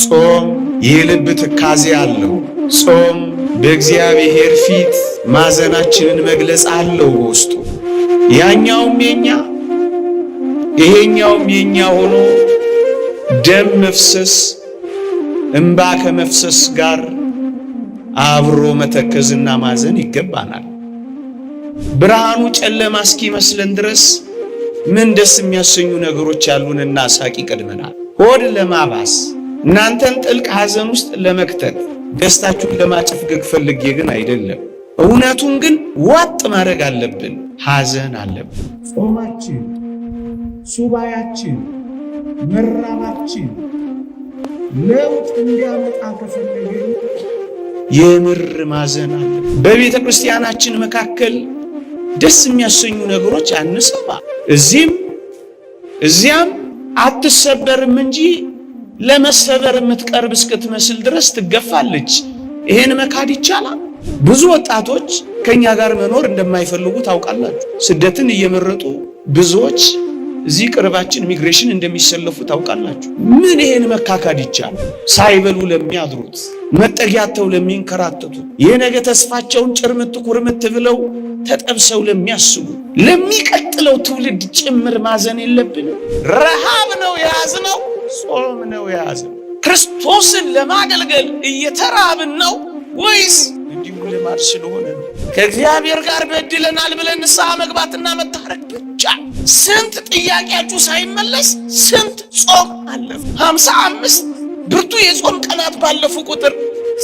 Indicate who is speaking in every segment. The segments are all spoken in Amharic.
Speaker 1: ጾም የልብ ትካዜ አለው። ጾም በእግዚአብሔር ፊት ማዘናችንን መግለጽ አለው በውስጡ። ያኛውም የኛ ይሄኛውም የኛ ሆኖ ደም መፍሰስ እንባ ከመፍሰስ ጋር አብሮ መተከዝና ማዘን ይገባናል። ብርሃኑ ጨለማ እስኪመስለን ድረስ ምን ደስ የሚያሰኙ ነገሮች ያሉንና ሳቅ ይቀድመናል። ሆድ ለማባስ እናንተን ጥልቅ ሐዘን ውስጥ ለመክተት ደስታችሁን ለማጨፍገግ ፈልጌ ግን አይደለም። እውነቱን ግን ዋጥ ማድረግ አለብን። ሐዘን አለብን። ጾማችን፣ ሱባያችን፣ መራባችን ለውጥ እንዲያመጣ ከፈለግን የምር ማዘን አለ። በቤተ ክርስቲያናችን መካከል ደስ የሚያሰኙ ነገሮች አንሰማ። እዚያም አትሰበርም እንጂ ለመሰበር የምትቀርብ እስክትመስል ድረስ ትገፋለች። ይሄን መካድ ይቻላል? ብዙ ወጣቶች ከኛ ጋር መኖር እንደማይፈልጉ ታውቃላችሁ። ስደትን እየመረጡ ብዙዎች እዚህ ቅርባችን ኢሚግሬሽን እንደሚሰለፉ ታውቃላችሁ። ምን ይሄን መካካድ ይቻላል? ሳይበሉ ለሚያድሩት፣ መጠጊያተው ለሚንከራተቱት፣ የነገ ተስፋቸውን ጭርምት ኩርምት ብለው ተጠብሰው ለሚያስቡ ለሚቀጥለው ትውልድ ጭምር ማዘን የለብንም? ረሃብ ነው የያዝነው? ጾም ነው የያዝነው? ክርስቶስን ለማገልገል እየተራብን ነው ወይስ እንዲሁ ልማድ ስለሆነ ነው? ከእግዚአብሔር ጋር በድለናል ብለን ንስሐ መግባትና መታረቅ ብቻ። ስንት ጥያቄያችሁ ሳይመለስ ስንት ጾም አለፈ። 55 ብርቱ የጾም ቀናት ባለፉ ቁጥር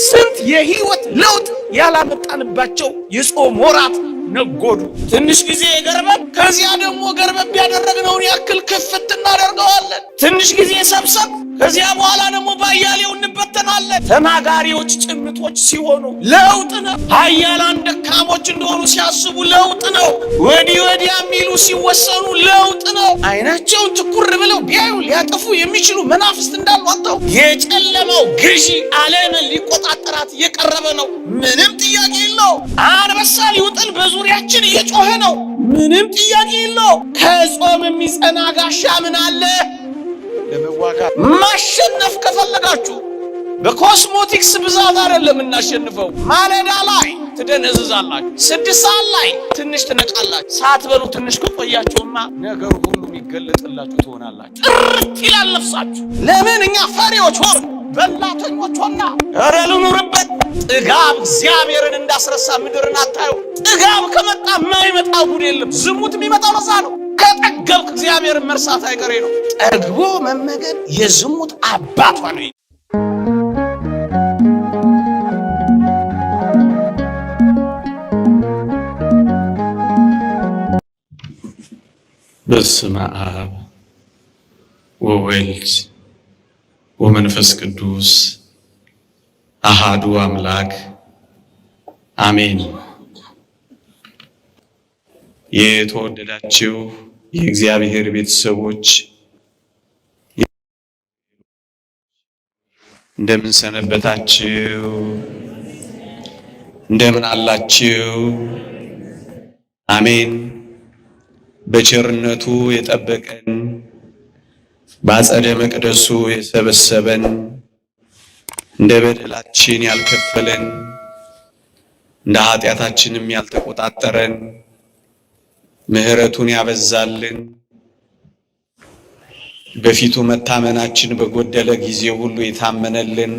Speaker 1: ስንት የህይወት ለውጥ ያላመጣንባቸው የጾም ወራት ነጎዱ። ትንሽ ጊዜ ገርበብ፣ ከዚያ ደግሞ ገርበብ ያደረግነውን ያክል ክፍት እናደርገዋለን። ትንሽ ጊዜ ሰብሰብ፣ ከዚያ በኋላ ደግሞ ባያሌው እንበተናለን። ተናጋሪዎች ጭምቶች ሲሆኑ ለውጥ ነው። ኃያላን ደካሞች እንደሆኑ ሲያስቡ ለውጥ ነው። ወዲህ ወዲያ የሚሉ ሲወሰኑ ለውጥ ነው። አይናቸውን ትኩር ብለው ቢያዩ ሊያጠፉ የሚችሉ መናፍስት እንዳሉ አጣው። የጨለማው ገዢ ዓለምን ሊቆጣጠራት እየቀረበ ነው። ምንም ጥያቄ የለው። አንበሳ ሊውጥን በዙሪያችን እየጮኸ ነው። ምንም ጥያቄ የለው። ከጾም የሚጸና ጋሻ ምን አለ? ለመዋጋት ማሸነፍ ከፈለጋችሁ በኮስሞቲክስ ብዛት አይደለም እናሸንፈው። ማለዳ ላይ ትደነዝዛላችሁ፣ 6 ሰዓት ላይ ትንሽ ትነቃላችሁ። ሳትበሉ ትንሽ ከቆያችሁማ ነገሩ ሁሉ የሚገለጥላችሁ ትሆናላችሁ። ጥርት ይላል ነፍሳችሁ። ለምን? እኛ ፈሪዎች ሆን በላተኞች ሆና። ኧረ ልኑርበት። ጥጋብ እግዚአብሔርን እንዳስረሳ ምድርን አታዩ። ጥጋብ ከመጣ የማይመጣ ጉድ የለም። ዝሙት የሚመጣው ለዛ ነው። ከጠገብክ እግዚአብሔርን መርሳት አይቀሬ ነው። ጠግቦ መመገብ የዝሙት አባቷ ነው።
Speaker 2: በስመ አብ ወወልድ ወመንፈስ ቅዱስ አሃዱ አምላክ አሜን። የተወደዳችሁ የእግዚአብሔር ቤተሰቦች እንደምን ሰነበታችሁ? እንደምን አላችሁ? አሜን። በቸርነቱ የጠበቀን በአጸደ መቅደሱ የሰበሰበን እንደ በደላችን ያልከፈለን እንደ ኃጢአታችንም ያልተቆጣጠረን ምሕረቱን ያበዛልን በፊቱ መታመናችን በጎደለ ጊዜ ሁሉ የታመነልን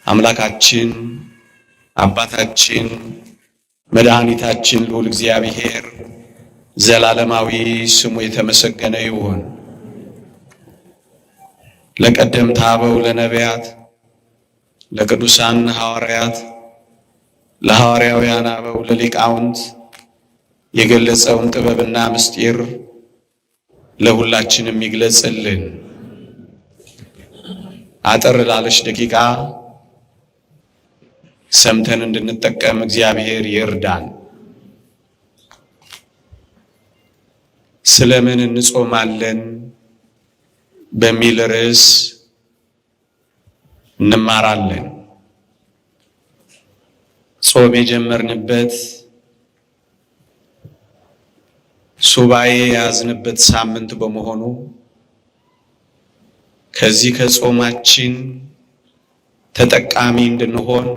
Speaker 2: አምላካችን አባታችን መድኃኒታችን ልዑል እግዚአብሔር ዘላለማዊ ስሙ የተመሰገነ ይሁን። ለቀደምት አበው ለነቢያት፣ ለቅዱሳን ሐዋርያት፣ ለሐዋርያውያን አበው ለሊቃውንት የገለጸውን ጥበብና ምስጢር ለሁላችንም ይግለጽልን። አጠር ላለች ደቂቃ ሰምተን እንድንጠቀም እግዚአብሔር ይርዳን። ስለምን እንጾማለን በሚል ርዕስ እንማራለን። ጾም የጀመርንበት ሱባኤ የያዝንበት ሳምንት በመሆኑ ከዚህ ከጾማችን ተጠቃሚ እንድንሆን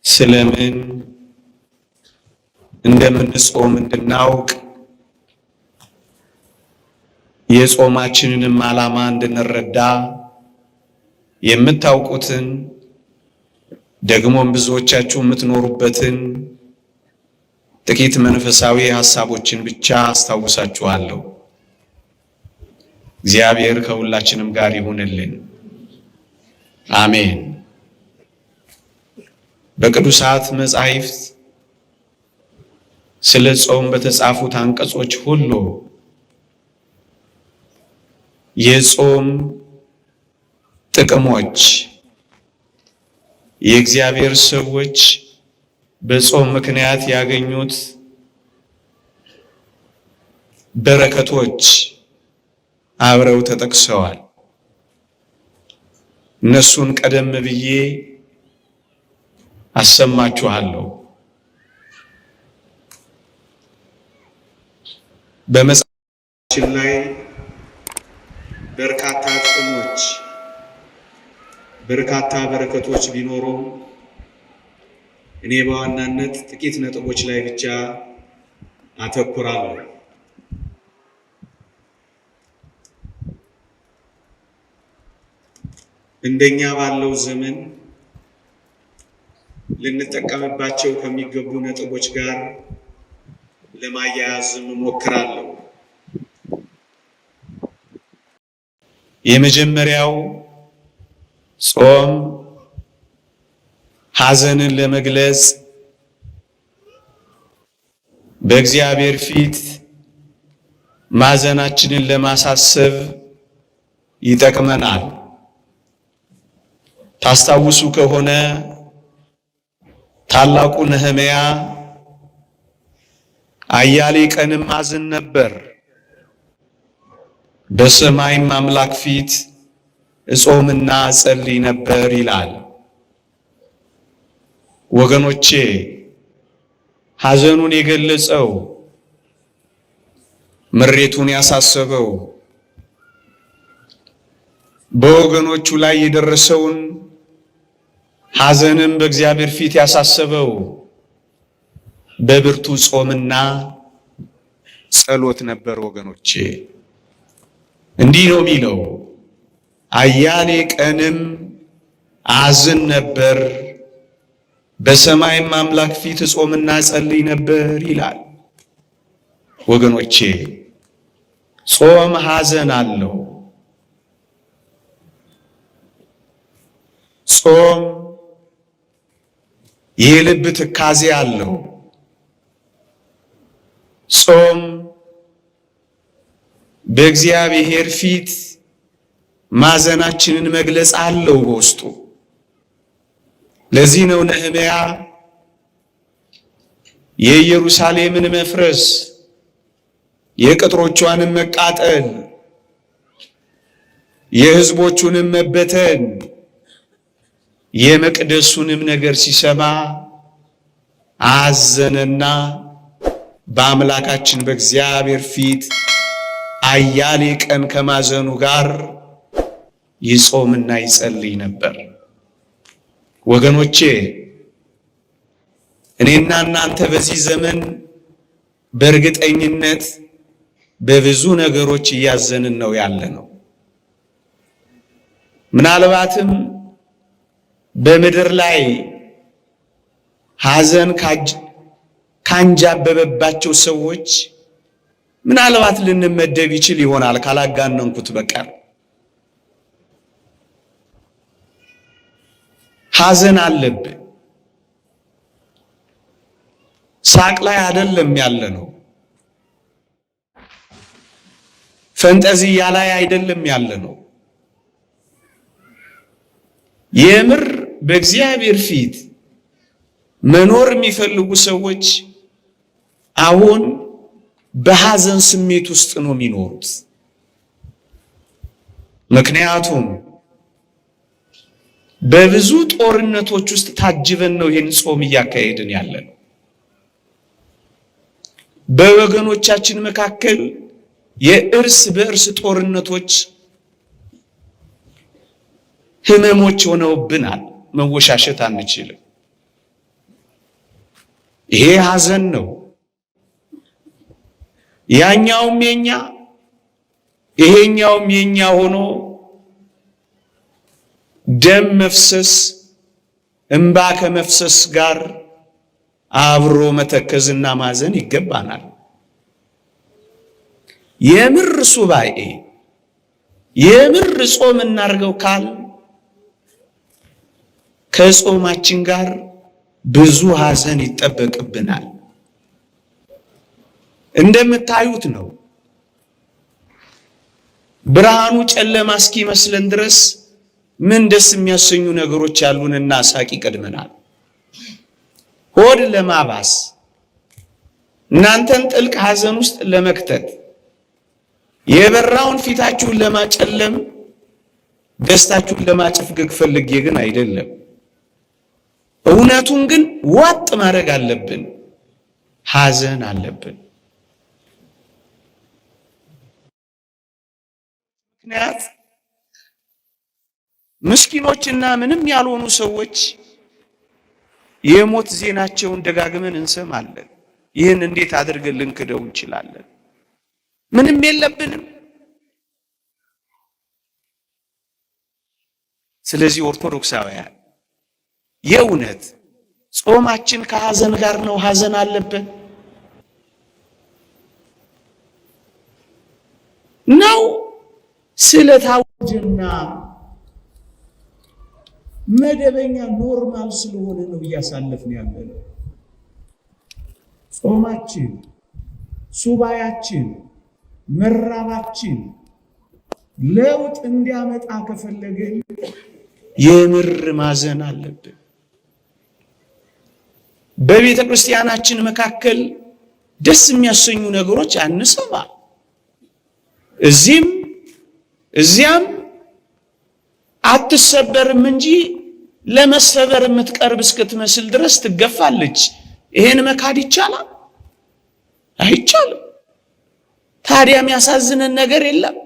Speaker 2: ስለምን እንደምንጾም እንድናውቅ የጾማችንንም ዓላማ እንድንረዳ የምታውቁትን ደግሞም ብዙዎቻችሁ የምትኖሩበትን ጥቂት መንፈሳዊ ሐሳቦችን ብቻ አስታውሳችኋለሁ። እግዚአብሔር ከሁላችንም ጋር ይሁንልን። አሜን። በቅዱሳት መጻሕፍት ስለ ጾም በተጻፉት አንቀጾች ሁሉ የጾም ጥቅሞች፣ የእግዚአብሔር ሰዎች በጾም ምክንያት ያገኙት በረከቶች አብረው ተጠቅሰዋል። እነሱን ቀደም ብዬ አሰማችኋለሁ። በመጽሐፋችን ላይ በርካታ ጥቅሞች፣ በርካታ በረከቶች ቢኖሩም እኔ በዋናነት ጥቂት ነጥቦች ላይ ብቻ አተኩራለሁ። እንደኛ ባለው ዘመን ልንጠቀምባቸው ከሚገቡ ነጥቦች ጋር ለማያያዝ እሞክራለሁ። የመጀመሪያው ጾም ሐዘንን ለመግለጽ በእግዚአብሔር ፊት ማዘናችንን ለማሳሰብ ይጠቅመናል። ታስታውሱ ከሆነ ታላቁ ነህምያ አያሌ ቀንም አዝን ነበር፣ በሰማይም አምላክ ፊት እጾምና እጸልይ ነበር ይላል። ወገኖቼ ሐዘኑን የገለጸው ምሬቱን ያሳሰበው በወገኖቹ ላይ የደረሰውን ሐዘንም በእግዚአብሔር ፊት ያሳሰበው በብርቱ ጾምና ጸሎት ነበር። ወገኖቼ እንዲህ ነው የሚለው፣ አያሌ ቀንም አዝን ነበር፣ በሰማይም አምላክ ፊት እጾምና ጸልይ ነበር ይላል። ወገኖቼ ጾም ሐዘን አለው። ጾም የልብ ትካዜ አለው። ጾም በእግዚአብሔር ፊት ማዘናችንን መግለጽ አለው በውስጡ። ለዚህ ነው ነህምያ የኢየሩሳሌምን መፍረስ፣ የቅጥሮቿንም መቃጠል፣ የሕዝቦቹንም መበተን፣ የመቅደሱንም ነገር ሲሰማ አዘነና በአምላካችን በእግዚአብሔር ፊት አያሌ ቀን ከማዘኑ ጋር ይጾምና ይጸልይ ነበር። ወገኖቼ እኔና እናንተ በዚህ ዘመን በእርግጠኝነት በብዙ ነገሮች እያዘንን ነው ያለነው። ምናልባትም በምድር ላይ ሐዘን ካንጃበበባቸው ሰዎች ምናልባት ልንመደብ ይችል ይሆናል ካላጋነንኩት በቀር። ሐዘን አለብን። ሳቅ ላይ አይደለም ያለነው፣ ፈንጠዝያ ላይ አይደለም ያለነው። የምር በእግዚአብሔር ፊት መኖር የሚፈልጉ ሰዎች አሁን በሐዘን ስሜት ውስጥ ነው የሚኖሩት። ምክንያቱም በብዙ ጦርነቶች ውስጥ ታጅበን ነው ይህን ጾም እያካሄድን ያለነው። በወገኖቻችን መካከል የእርስ በእርስ ጦርነቶች
Speaker 1: ህመሞች ሆነውብናል። መወሻሸት አንችልም። ይሄ ሐዘን ነው። ያኛውም የኛ ይሄኛውም የኛ ሆኖ ደም መፍሰስ እንባ ከመፍሰስ ጋር አብሮ መተከዝና ማዘን ይገባናል። የምር ሱባኤ የምር ጾም እናርገው ካል ከጾማችን ጋር ብዙ ሐዘን ይጠበቅብናል። እንደምታዩት ነው። ብርሃኑ ጨለማ እስኪመስለን ድረስ ምን ደስ የሚያሰኙ ነገሮች ያሉንና ሳቂ ቀድመናል። ሆድ ለማባስ እናንተን ጥልቅ ሐዘን ውስጥ ለመክተት የበራውን ፊታችሁን ለማጨለም ደስታችሁን ለማጨፍገግ ፈልጌ ግን አይደለም። እውነቱን ግን ዋጥ ማድረግ አለብን። ሐዘን አለብን። ምክንያት ምስኪኖችና ምንም ያልሆኑ ሰዎች የሞት ዜናቸውን ደጋግመን እንሰማለን። ይህን እንዴት አድርገን ልንክደው እንችላለን? ምንም የለብንም። ስለዚህ ኦርቶዶክሳውያን የእውነት ጾማችን ከሐዘን ጋር ነው? ሐዘን አለብን ነው? ስለታወጀና መደበኛ ኖርማል ስለሆነ ነው እያሳለፍን ያለነው። ጾማችን፣ ሱባያችን፣ መራባችን ለውጥ እንዲያመጣ ከፈለግን የምር ማዘን አለብን። በቤተ ክርስቲያናችን መካከል ደስ የሚያሰኙ ነገሮች አንሰማ። እዚህም እዚያም አትሰበርም እንጂ ለመሰበር የምትቀርብ እስክትመስል ድረስ ትገፋለች። ይሄን መካድ ይቻላል? አይቻልም። ታዲያ የሚያሳዝነን ነገር የለም።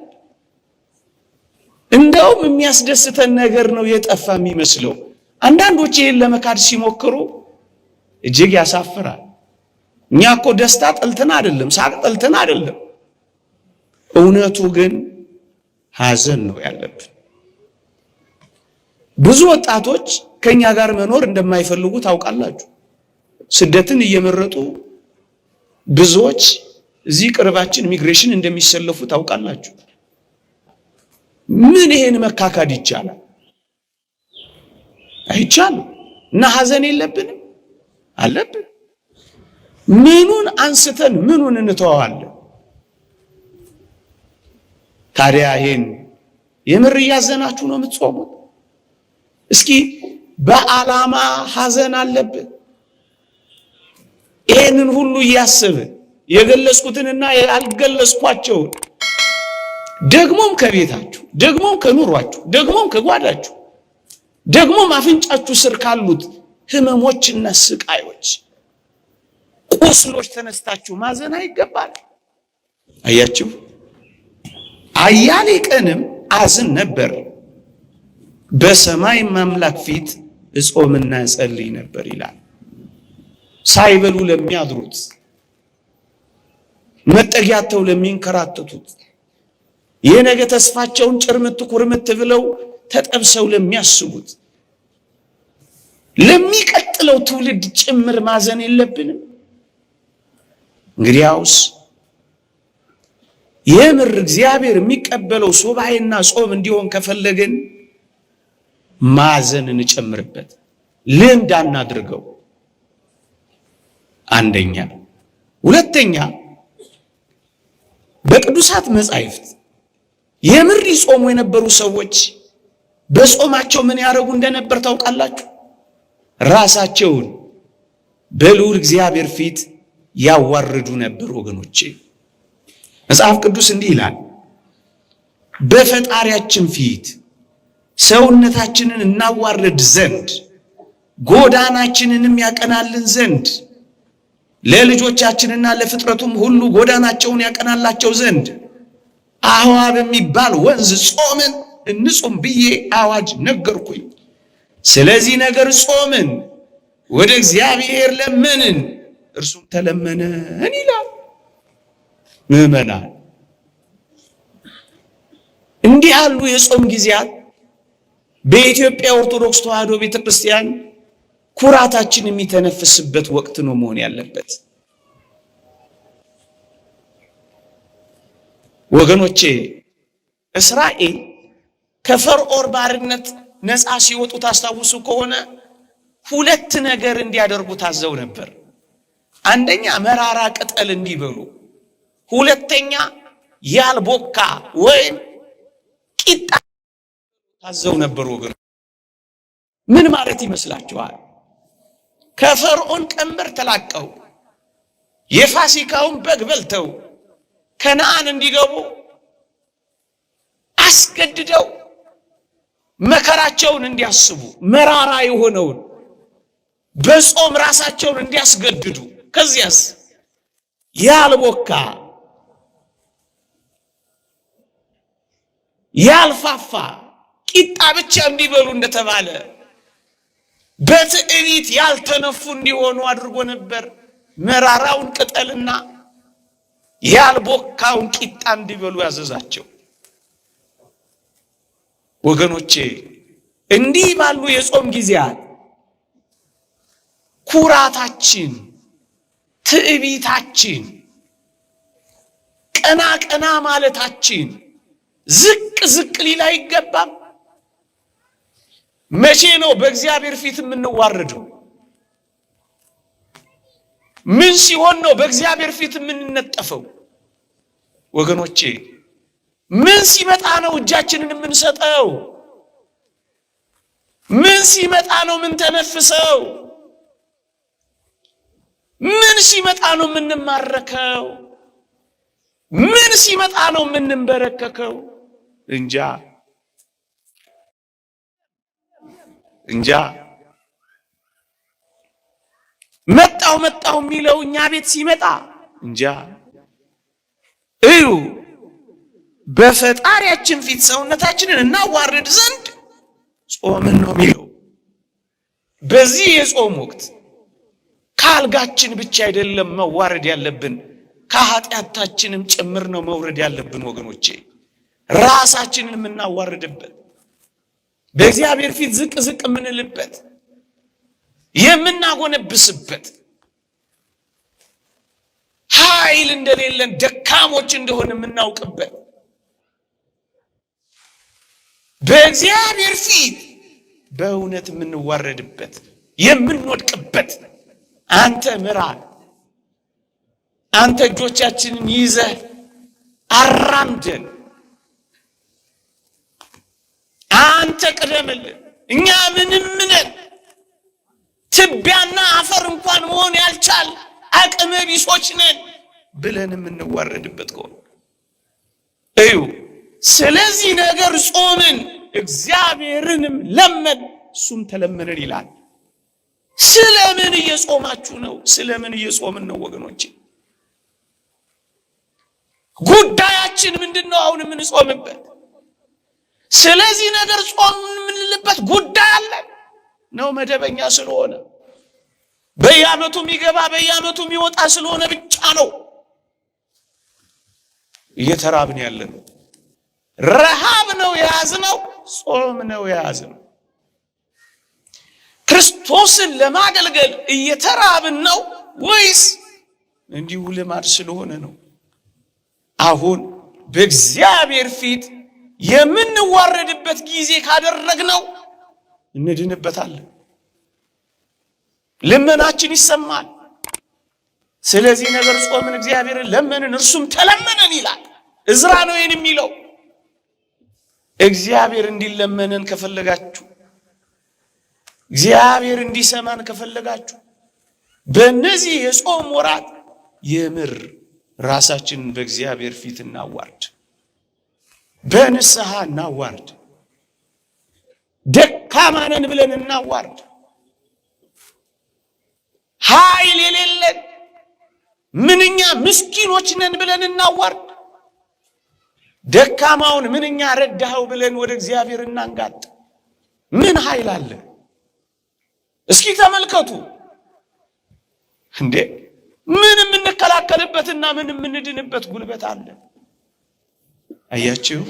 Speaker 1: እንደውም የሚያስደስተን ነገር ነው የጠፋ የሚመስለው። አንዳንዶች ይሄን ለመካድ ሲሞክሩ እጅግ ያሳፍራል። እኛ እኮ ደስታ ጠልተን አይደለም፣ ሳቅ ጠልተን አይደለም። እውነቱ ግን ሐዘን ነው ያለብን። ብዙ ወጣቶች ከኛ ጋር መኖር እንደማይፈልጉ ታውቃላችሁ። ስደትን እየመረጡ ብዙዎች እዚህ ቅርባችን ኢሚግሬሽን እንደሚሰለፉ ታውቃላችሁ። ምን ይሄን መካካድ ይቻላል? አይቻልም። እና ሐዘን የለብንም? አለብን። ምኑን አንስተን ምኑን እንተዋዋለን? ታዲያ ይሄን የምር እያዘናችሁ ነው የምትጾሙት? እስኪ በዓላማ ሐዘን አለብን። ይሄንን ሁሉ እያሰብን የገለጽኩትንና ያልገለጽኳቸውን ደግሞም ከቤታችሁ ደግሞም ከኑሯችሁ ደግሞም ከጓዳችሁ ደግሞም አፍንጫችሁ ስር ካሉት ህመሞችና ስቃዮች ቁስሎች ተነስታችሁ ማዘን አይገባል። አያችሁ፣ አያሌ ቀንም አዝን ነበር፣ በሰማይ አምላክ ፊት እጾምና እጸልይ ነበር ይላል። ሳይበሉ ለሚያድሩት፣ መጠጊያቸው ለሚንከራተቱት፣ የነገ ተስፋቸውን ጭርምት ኩርምት ብለው ተጠብሰው ለሚያስቡት፣ ለሚቀጥለው ትውልድ ጭምር ማዘን የለብንም? እንግዲያውስ የምር እግዚአብሔር የሚቀበለው ሱባኤና ጾም እንዲሆን ከፈለግን ማዘን እንጨምርበት፣ ልምድ አናድርገው። አንደኛ። ሁለተኛ፣ በቅዱሳት መጻሕፍት የምር ይጾሙ የነበሩ ሰዎች በጾማቸው ምን ያደርጉ እንደነበር ታውቃላችሁ? ራሳቸውን በልዑል እግዚአብሔር ፊት ያዋርዱ ነበር። ወገኖቼ መጽሐፍ ቅዱስ እንዲህ ይላል፣ በፈጣሪያችን ፊት ሰውነታችንን እናዋርድ ዘንድ ጎዳናችንንም ያቀናልን ዘንድ ለልጆቻችንና ለፍጥረቱም ሁሉ ጎዳናቸውን ያቀናላቸው ዘንድ አህዋ በሚባል ወንዝ ጾምን እንጹም ብዬ አዋጅ ነገርኩኝ። ስለዚህ ነገር ጾምን፣ ወደ እግዚአብሔር ለመንን፣ እርሱም ተለመነን ይላል። ምዕመናን እንዲህ ያሉ የጾም ጊዜያት በኢትዮጵያ ኦርቶዶክስ ተዋሕዶ ቤተክርስቲያን ኩራታችን የሚተነፍስበት ወቅት ነው መሆን ያለበት። ወገኖቼ እስራኤል ከፈርዖን ባርነት ነፃ ሲወጡ ታስታውሱ ከሆነ ሁለት ነገር እንዲያደርጉ ታዘው ነበር። አንደኛ መራራ ቅጠል እንዲበሉ፣ ሁለተኛ ያልቦካ ወይም ቂጣ ታዘው ነበር። ወገኖች ምን ማለት ይመስላችኋል? ከፈርዖን ቀንበር ተላቀው የፋሲካውን በግ በልተው ከነዓን እንዲገቡ አስገድደው መከራቸውን እንዲያስቡ መራራ የሆነውን በጾም ራሳቸውን እንዲያስገድዱ፣ ከዚያስ ያልቦካ ያልፋፋ ቂጣ ብቻ እንዲበሉ እንደተባለ በትዕቢት ያልተነፉ እንዲሆኑ አድርጎ ነበር። መራራውን ቅጠልና ያልቦካውን ቂጣ እንዲበሉ ያዘዛቸው። ወገኖቼ እንዲህ ባሉ የጾም ጊዜያት ኩራታችን፣ ትዕቢታችን፣ ቀና ቀና ማለታችን ዝቅ ዝቅ ሊል አይገባም። መቼ ነው በእግዚአብሔር ፊት የምንዋረደው? ምን ሲሆን ነው በእግዚአብሔር ፊት የምንነጠፈው? ወገኖቼ ምን ሲመጣ ነው እጃችንን የምንሰጠው? ምን ሲመጣ ነው የምንተነፍሰው? ምን ሲመጣ ነው የምንማረከው? ምን ሲመጣ ነው የምንበረከከው? እንጃ እንጃ። መጣው የሚለው እኛ ቤት ሲመጣ እንጃ። እዩ በፈጣሪያችን ፊት ሰውነታችንን እናዋርድ ዘንድ ጾምን ነው የሚለው። በዚህ የጾም ወቅት ካልጋችን ብቻ አይደለም መዋረድ ያለብን፣ ከኃጢአታችንም ጭምር ነው መውረድ ያለብን። ወገኖቼ ራሳችንን የምናዋርድበት፣ በእግዚአብሔር ፊት ዝቅ ዝቅ የምንልበት፣ የምናጎነብስበት፣ ኃይል እንደሌለን ደካሞች እንደሆነ የምናውቅበት፣ በእግዚአብሔር ፊት በእውነት የምንዋረድበት፣ የምንወድቅበት። አንተ ምራን፣ አንተ እጆቻችንን ይዘህ አራምደን፣ አንተ ቅደምልን፣ እኛ ምንም ነን፣ ትቢያና አፈር እንኳን መሆን ያልቻል አቅመ ቢሶች ነን ብለን የምንዋረድበት ከሆነ እዩ። ስለዚህ ነገር ጾምን፣ እግዚአብሔርንም ለመን፣ እሱም ተለመነን ይላል። ስለምን እየጾማችሁ ነው? ስለምን እየጾምን ነው? ወገኖቼ ጉዳያችን ምንድነው? አሁን የምንጾምበት ስለዚህ ነገር ጾም የምንልበት ጉዳይ አለ ነው? መደበኛ ስለሆነ በየዓመቱ የሚገባ በየዓመቱ የሚወጣ ስለሆነ ብቻ ነው እየተራብን ያለነው? ረሃብ ነው የያዝነው? ጾም ነው የያዝነው? ክርስቶስን ለማገልገል እየተራብን ነው ወይስ እንዲሁ ልማድ ስለሆነ ነው? አሁን በእግዚአብሔር ፊት የምንዋረድበት ጊዜ ካደረግነው እንድንበታለን፣ ልመናችን ይሰማል። ስለዚህ ነገር ጾምን፣ እግዚአብሔርን ለመንን፣ እርሱም ተለመነን ይላል። እዝራ ነው ይህን የሚለው። እግዚአብሔር እንዲለመነን ከፈለጋችሁ፣ እግዚአብሔር እንዲሰማን ከፈለጋችሁ በእነዚህ የጾም ወራት የምር ራሳችንን በእግዚአብሔር ፊት እናዋርድ፣ በንስሐ እናዋርድ፣ ደካማ ነን ብለን እናዋርድ፣ ኃይል የሌለን ምንኛ ምስኪኖች ነን ብለን እናዋርድ። ደካማውን ምንኛ ረዳኸው ብለን ወደ እግዚአብሔር እናንጋጥ። ምን ኃይል አለ? እስኪ ተመልከቱ እንዴ! ምን የምንከላከልበትና ምን የምንድንበት ጉልበት አለ? አያችሁ?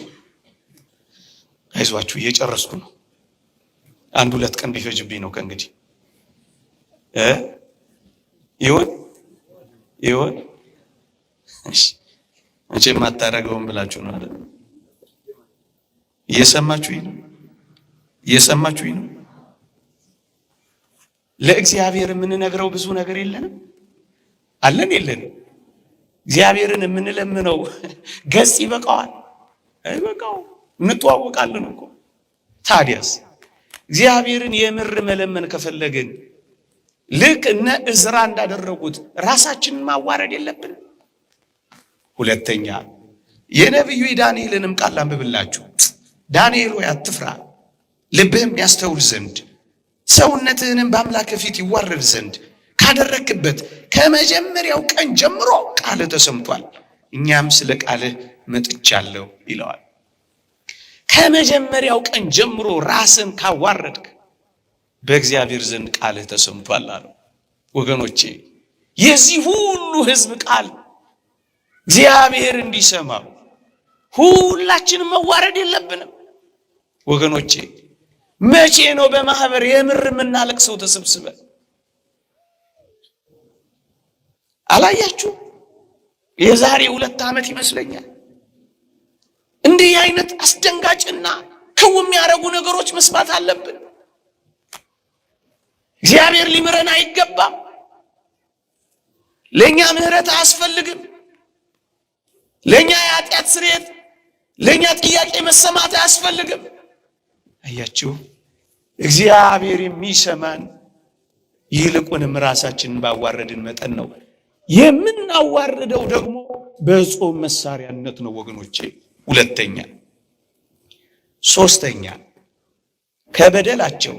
Speaker 1: አይዟችሁ እየጨረስኩ ነው። 1-2 ቀን ቢፈጅብኝ ነው ከእንግዲህ ይሁን። እሺ መቼም አታደርገውም ብላችሁ ነው አይደል? እየሰማችሁኝ ነው? ለእግዚአብሔር የምንነግረው ብዙ ነገር የለንም? የለንም? እግዚአብሔርን የምንለምነው ገጽ ይበቃዋል? አይበቃውም። እንተዋወቃለን እኮ። ታዲያስ እግዚአብሔርን የምር መለመን ከፈለግን ልክ እነ ዕዝራ እንዳደረጉት ራሳችንን ማዋረድ የለብንም። ሁለተኛ የነቢዩ ዳንኤልንም ቃል አንብብላችሁ። ዳንኤል ሆይ አትፍራ፣ ልብህም ያስተውል ዘንድ ሰውነትህንም በአምላክ ፊት ይዋረድ ዘንድ ካደረክበት ከመጀመሪያው ቀን ጀምሮ ቃልህ ተሰምቷል፣ እኛም ስለ ቃልህ መጥቻለሁ ይለዋል። ከመጀመሪያው ቀን ጀምሮ ራስን ካዋረድክ በእግዚአብሔር ዘንድ ቃልህ ተሰምቷል አለው። ወገኖቼ የዚህ ሁሉ ሕዝብ ቃል እግዚአብሔር እንዲሰማው ሁላችንም መዋረድ የለብንም ወገኖቼ። መቼ ነው በማህበር የምር የምናለቅሰው ተሰብስበን? አላያችሁ? የዛሬ 2 ዓመት ይመስለኛል እንዲህ አይነት አስደንጋጭና ክው የሚያደርጉ ነገሮች መስማት አለብን። እግዚአብሔር ሊምረን አይገባም? ለኛ ምህረት አያስፈልግም? ለኛ የኃጢአት ስርየት፣ ለኛ ጥያቄ መሰማት አያስፈልግም? አያችሁ? እግዚአብሔር የሚሰማን ይልቁንም ራሳችንን ባዋረድን መጠን ነው። የምናዋርደው ደግሞ በጾም መሳሪያነት ነው ወገኖቼ። ሁለተኛ ሶስተኛ ከበደላቸው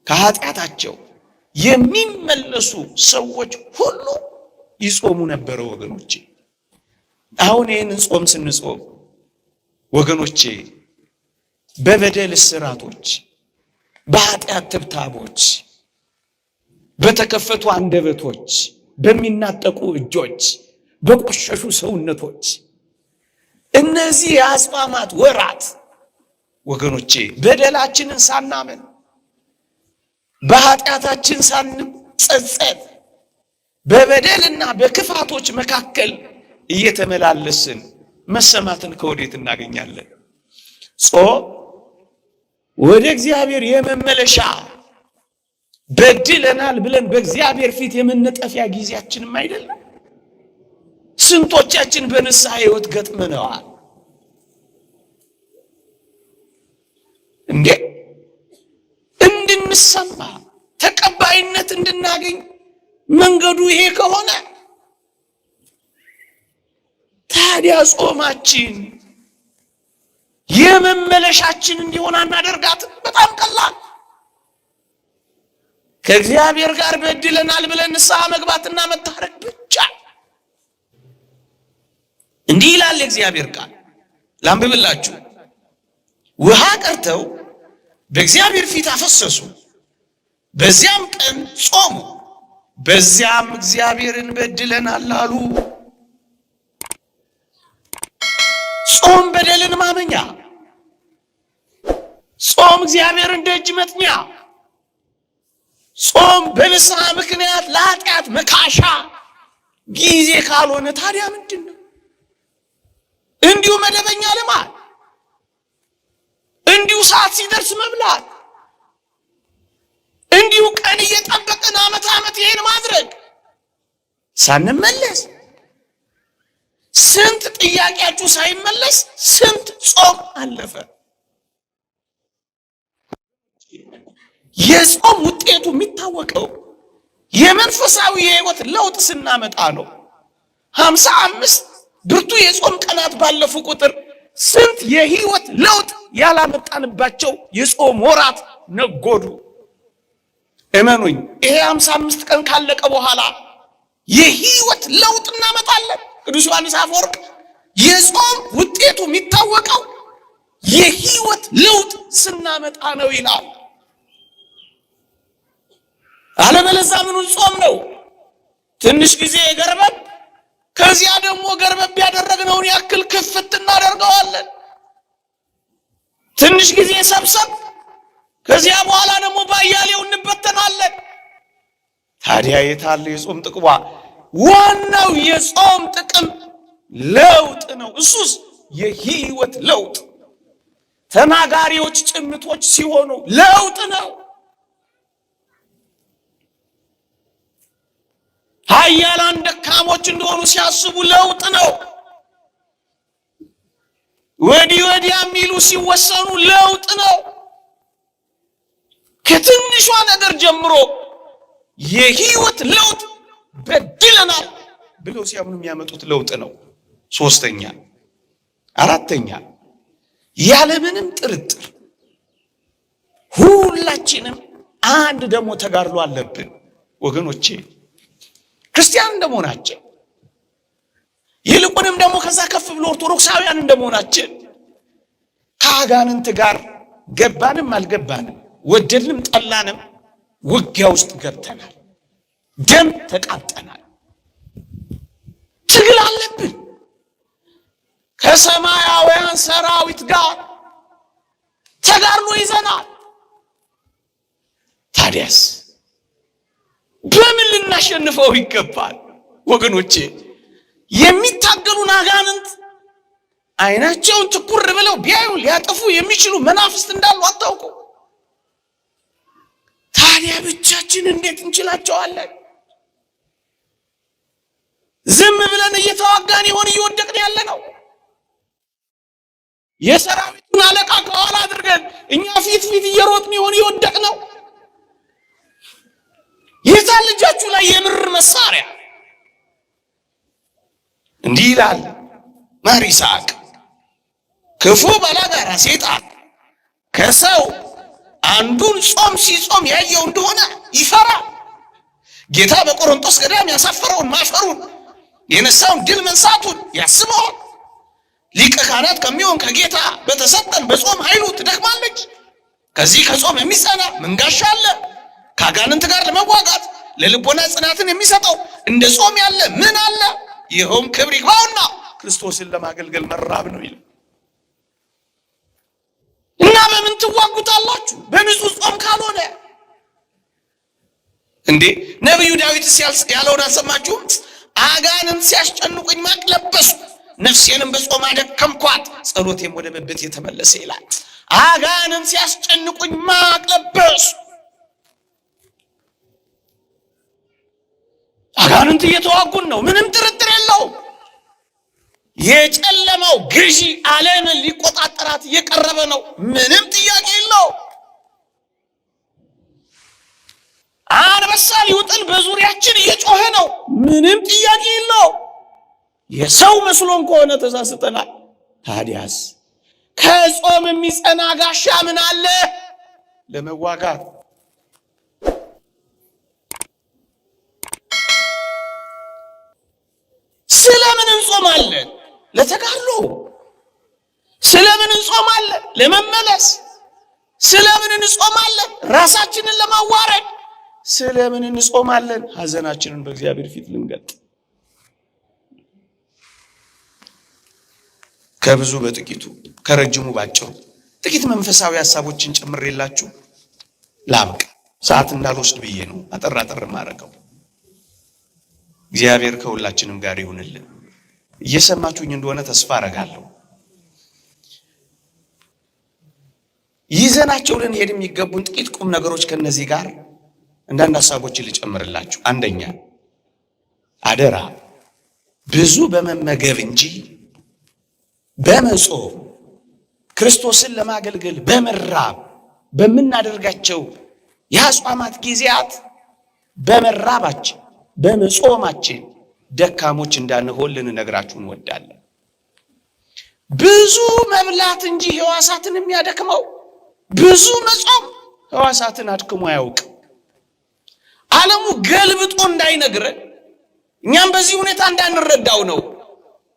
Speaker 1: ከኃጢአታቸው የሚመለሱ ሰዎች ሁሉ ይጾሙ ነበረ ወገኖቼ። አሁን ይህንን ጾም ስንጾም ወገኖቼ በበደል እስራቶች፣ በኃጢአት ትብታቦች፣ በተከፈቱ አንደበቶች፣ በሚናጠቁ እጆች፣ በቆሸሹ ሰውነቶች እነዚህ የአጽዋማት ወራት ወገኖቼ በደላችንን ሳናምን በኃጢአታችን ሳንጸጸት በበደልና በክፋቶች መካከል እየተመላለስን መሰማትን ከወዴት እናገኛለን? ጾም ወደ እግዚአብሔር የመመለሻ በድለናል ብለን በእግዚአብሔር ፊት የመነጠፊያ ጊዜያችንም አይደለም። ስንቶቻችን በንስሐ ሕይወት ገጥመነዋል እንዴ? እንድንሰማ ተቀባይነት እንድናገኝ መንገዱ ይሄ ከሆነ ታዲያ ጾማችን የመመለሻችን እንዲሆን አናደርጋትም? በጣም ቀላል። ከእግዚአብሔር ጋር በድለናል ብለን ንስሐ መግባትና መታረቅ ብቻ። እንዲህ ይላል የእግዚአብሔር ቃል፣ ላንብብላችሁ። ውሃ ቀርተው በእግዚአብሔር ፊት አፈሰሱ፣ በዚያም ቀን ጾሙ፣ በዚያም እግዚአብሔርን በድለናል አሉ። ጾም በደልን ማመኛ፣ ጾም እግዚአብሔርን ደጅ መጥኛ፣ ጾም በንስሐ ምክንያት ለኃጢአት መካሻ ጊዜ ካልሆነ ታዲያ ምንድን ነው? እንዲሁ መደበኛ ልማድ፣ እንዲሁ ሰዓት ሲደርስ መብላት፣ እንዲሁ ቀን እየጠበቅን ዓመት ይሄን ማድረግ ሳንመለስ ስንት ጥያቄያችሁ ሳይመለስ ስንት ጾም አለፈ። የጾም ውጤቱ የሚታወቀው የመንፈሳዊ የህይወት ለውጥ ስናመጣ ነው። 55 ብርቱ የጾም ቀናት ባለፉ ቁጥር ስንት የህይወት ለውጥ ያላመጣንባቸው የጾም ወራት ነጎዱ። እመኑኝ፣ ይሄ 55 ቀን ካለቀ በኋላ የህይወት ለውጥ እናመጣለን። ቅዱስ ዮሐንስ አፈወርቅ የጾም ውጤቱ የሚታወቀው የህይወት ለውጥ ስናመጣ ነው ይላል። አለበለዚያ ምኑን ጾም ነው? ትንሽ ጊዜ ገርበብ፣ ከዚያ ደግሞ ገርበብ ያደረግነውን ያክል ክፍት እናደርገዋለን። ትንሽ ጊዜ ሰብሰብ፣ ከዚያ በኋላ ደግሞ ባያሌው እንበተናለን። ታዲያ የታለ የጾም ጥቅሟ? ዋናው የጾም ጥቅም ለውጥ ነው። እሱስ የህይወት ለውጥ። ተናጋሪዎች ጭምቶች ሲሆኑ ለውጥ ነው። ኃያላን ደካሞች እንደሆኑ ሲያስቡ ለውጥ ነው። ወዲህ ወዲያ የሚሉ ሲወሰኑ ለውጥ ነው። ከትንሿ ነገር ጀምሮ የህይወት ለውጥ በድለናል ብለው ሲያምኑ የሚያመጡት ለውጥ ነው። ሶስተኛ፣ አራተኛ፣ ያለምንም ጥርጥር ሁላችንም አንድ ደግሞ ተጋድሎ አለብን ወገኖቼ፣ ክርስቲያን እንደመሆናችን ይልቁንም ደግሞ ከዛ ከፍ ብሎ ኦርቶዶክሳውያን እንደመሆናችን ከአጋንንት ጋር ገባንም አልገባንም ወደድንም ጠላንም ውጊያ ውስጥ ገብተናል። ደም ተቃጠናል። ትግል አለብን ከሰማያውያን ሰራዊት ጋር ተጋድሎ ይዘናል። ታዲያስ በምን ልናሸንፈው ይገባል ወገኖቼ? የሚታገሉን አጋንንት አይናቸውን ትኩር ብለው ቢያዩ ሊያጠፉ የሚችሉ መናፍስት እንዳሉ አታውቁ? ታዲያ ብቻችን እንዴት እንችላቸዋለን? ዝም ብለን እየተዋጋን ይሆን እየወደቅን ያለ ነው? የሰራዊቱን አለቃ ከኋላ አድርገን እኛ ፊት እየሮጥን ይሆን እየወደቅ ነው? የታል እጃችሁ ላይ የምር መሳሪያ? እንዲህ ይላል መሪ ይስሐቅ፣ ክፉ ባላጋራ ሰይጣን ከሰው አንዱን ጾም ሲጾም ያየው እንደሆነ ይፈራል። ጌታ በቆሮንቶስ ገዳም ያሳፈረውን ማፈሩን የነሳውን ድል መንሳቱን ያስበዋል። ሊቀ ካህናት ከሚሆን ከጌታ በተሰጠን በጾም ኃይሉ ትደክማለች። ከዚህ ከጾም የሚጸና መንጋሻ አለ። ከአጋንንት ጋር ለመዋጋት ለልቦና ጽናትን የሚሰጠው እንደ ጾም ያለ ምን አለ? ይኸውም ክብር ይግባውና ክርስቶስን ለማገልገል መራብ ነው ይላል። እና በምን ትዋጉታላችሁ? በንጹህ ጾም ካልሆነ እንዴ? ነቢዩ ዳዊትስ ያለውን አልሰማችሁም? አጋንንት ሲያስጨንቁኝ ማቅ ለበሱ፣ ነፍሴንም በጾም አደከምኳት፣ ጸሎቴም ወደ ብብት የተመለሰ ይላል። አጋንንት ሲያስጨንቁኝ ማቅ ለበሱ። አጋንንት እየተዋጉን ነው፣ ምንም ጥርጥር የለውም። የጨለማው ገዢ ዓለምን ሊቆጣጠራት እየቀረበ ነው፣ ምንም ጥያቄ የለው። አንበሳ ሊውጠን በዙሪያችን እየጮኸ ነው፣ ምንም ጥያቄ የለው። የሰው መስሎን ከሆነ ተሳስተናል። ታዲያስ ከጾም የሚጸና ጋሻ ምን አለ ለመዋጋት? ስለምን እንጾማለን? ለተጋድሎ። ስለምን እንጾማለን? ለመመለስ። ስለምን እንጾማለን? ራሳችንን ለማዋረድ። ስለምን እንጾማለን? ሐዘናችንን በእግዚአብሔር ፊት ልንገልጥ። ከብዙ በጥቂቱ ከረጅሙ ባጭሩ ጥቂት መንፈሳዊ ሐሳቦችን ጨምሬላችሁ ላብቅ። ሰዓት እንዳልወስድ ብዬ ነው አጠር ማረገው። እግዚአብሔር ከሁላችንም ጋር ይሁንልን። እየሰማችሁኝ እንደሆነ ተስፋ አረጋለሁ። ይዘናቸው ልንሄድ የሚገቡን ጥቂት ቁም ነገሮች ከነዚህ ጋር አንዳንድ ሐሳቦችን ልጨምርላችሁ። አንደኛ፣ አደራ ብዙ በመመገብ እንጂ በመጾም ክርስቶስን ለማገልገል በመራብ በምናደርጋቸው የአጽዋማት ጊዜያት በመራባችን በመጾማችን ደካሞች እንዳንሆን ልንነግራችሁ እንወዳለን። ብዙ መብላት እንጂ ሕዋሳትን የሚያደክመው ብዙ መጾም ሕዋሳትን አድክሞ አያውቅም። ዓለሙ ገልብጦ እንዳይነግረን እኛም በዚህ ሁኔታ እንዳንረዳው ነው።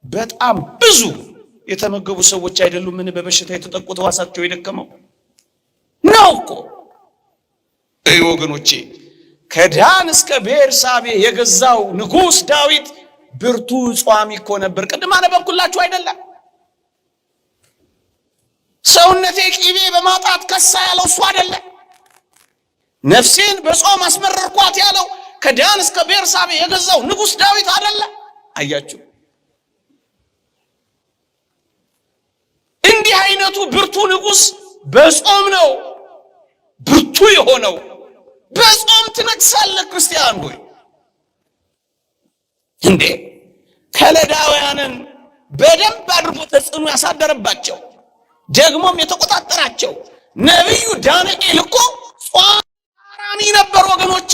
Speaker 1: በጣም ብዙ የተመገቡ ሰዎች አይደሉም ምን በበሽታ የተጠቁት ዋሳቸው የደከመው ነው እኮ። ወገኖቼ ከዳን እስከ ቤርሳቤ የገዛው ንጉሥ ዳዊት ብርቱ ጿሚ እኮ ነበር። ቅድም አነበብኩላችሁ አይደለም? ሰውነቴ ቅቤ በማጣት ከሳ ያለው እሱ አይደለም? ነፍሴን በጾም አስመረርኳት ያለው ከዳን እስከ ቤርሳቤ የገዛው ንጉሥ ዳዊት አይደለም? አያችሁ፣ እንዲህ አይነቱ ብርቱ ንጉሥ በጾም ነው ብርቱ የሆነው። በጾም ትነግሳለህ ክርስቲያን ሆይ እንዴ! ከለዳውያንን በደንብ አድርጎ ተጽዕኖ ያሳደረባቸው ደግሞም የተቆጣጠራቸው ነቢዩ ዳንኤል እኮ ጿሚ ነበር ወገኖቼ።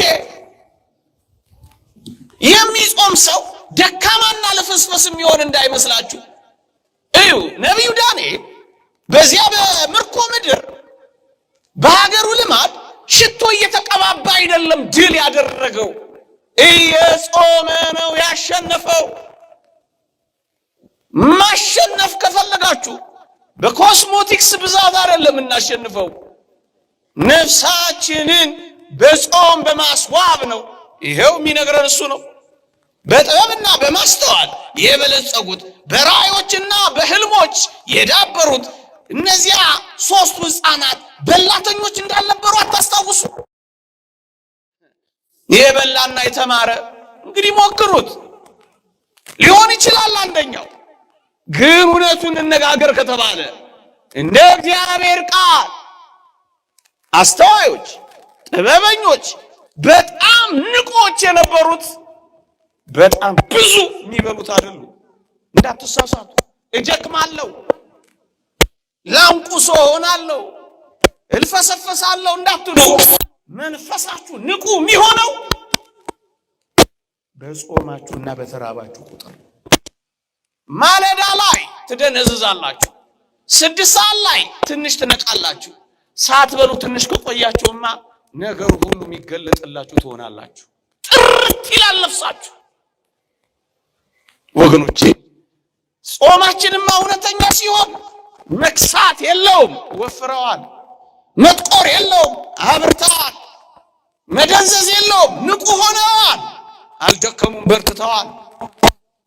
Speaker 1: የሚጾም ሰው ደካማና ለፍስፍስ የሚሆን እንዳይመስላችሁ። እዩ፣ ነቢዩ ዳንኤል በዚያ በምርኮ ምድር በሀገሩ ልማድ ሽቶ እየተቀባባ አይደለም ድል ያደረገው፣ እየጾመ ነው ያሸነፈው። ማሸነፍ ከፈለጋችሁ በኮስሞቲክስ ብዛት አይደለም እናሸንፈው፣ ነፍሳችንን በጾም በማስዋብ ነው። ይሄው የሚነግረን እሱ ነው። በጥበብና በማስተዋል የበለጸጉት በራእዮችና በህልሞች የዳበሩት እነዚያ ሶስቱ ሕፃናት በላተኞች እንዳልነበሩ አታስታውሱ? የበላና የተማረ እንግዲህ ሞክሩት፣ ሊሆን ይችላል አንደኛው። ግን እውነቱን እንነጋገር ከተባለ እንደ እግዚአብሔር ቃል አስተዋዮች፣ ጥበበኞች፣ በጣም ንቆች የነበሩት በጣም ብዙ የሚበሉት አይደሉ። እንዳትሳሳቱ። እጀክማለሁ፣ ላንቁሶ ሆናለሁ፣ እልፈሰፈሳለሁ እንዳትሉ። መንፈሳችሁ ንቁ የሚሆነው በጾማችሁና በተራባችሁ ቁጥር። ማለዳ ላይ ትደነዝዛላችሁ፣ 6 ሰዓት ላይ ትንሽ ትነቃላችሁ። ሳትበሉ ትንሽ ከቆያችሁማ ነገሩ ሁሉ የሚገለጥላችሁ ትሆናላችሁ። ጥርት ይላል ነፍሳችሁ። ወገኖቼ ጾማችንማ እውነተኛ ሲሆን መክሳት የለውም፣ ወፍረዋል። መጥቆር የለውም፣ አብርተዋል። መደንዘዝ የለውም፣ ንቁ ሆነዋል። አልደከሙም፣ በርትተዋል።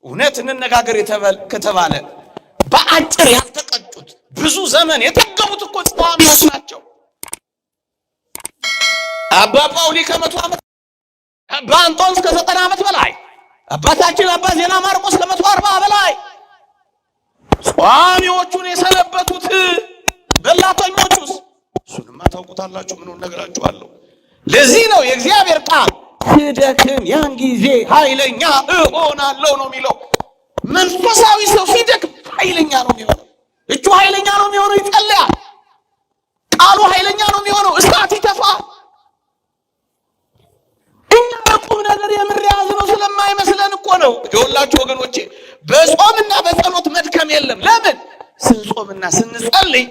Speaker 1: እውነት እንነጋገር ከተባለ በአጭር ያልተቀጡት ብዙ ዘመን የጠገቡት እኮ ጾማሚዎች ናቸው። አባ ጳውሊ ከ100 ዓመት፣ አባ አንጦንስ ከ90 ዓመት በላይ፣ አባታችን አባ ዜና ማርቆስ ከ140 በላይ ጾሚዎቹን የሰነበቱት በላተኞቹስ እሱንማ ታውቁታላችሁ። ምኑን እነግራችኋለሁ። ለዚህ ነው የእግዚአብሔር ቃል ሲደክም ያን ጊዜ ኃይለኛ እሆናለሁ ነው የሚለው። መንፈሳዊ ሰው ሲደክም ኃይለኛ ነው የሚሆነው። እጁ ኃይለኛ ነው የሚሆነው። ይጸልያል። ቃሉ ኃይለኛ ነው የሚሆነው። እሳት ይተፋል። እኛ በቁም ነገር የምር ያዝነው ስለማይመስለን እኮ ነው። ይኸውላችሁ ወገኖቼ በጾምና በጸሎት መድከም የለም። ለምን? ስንጾምና ስንጸልይ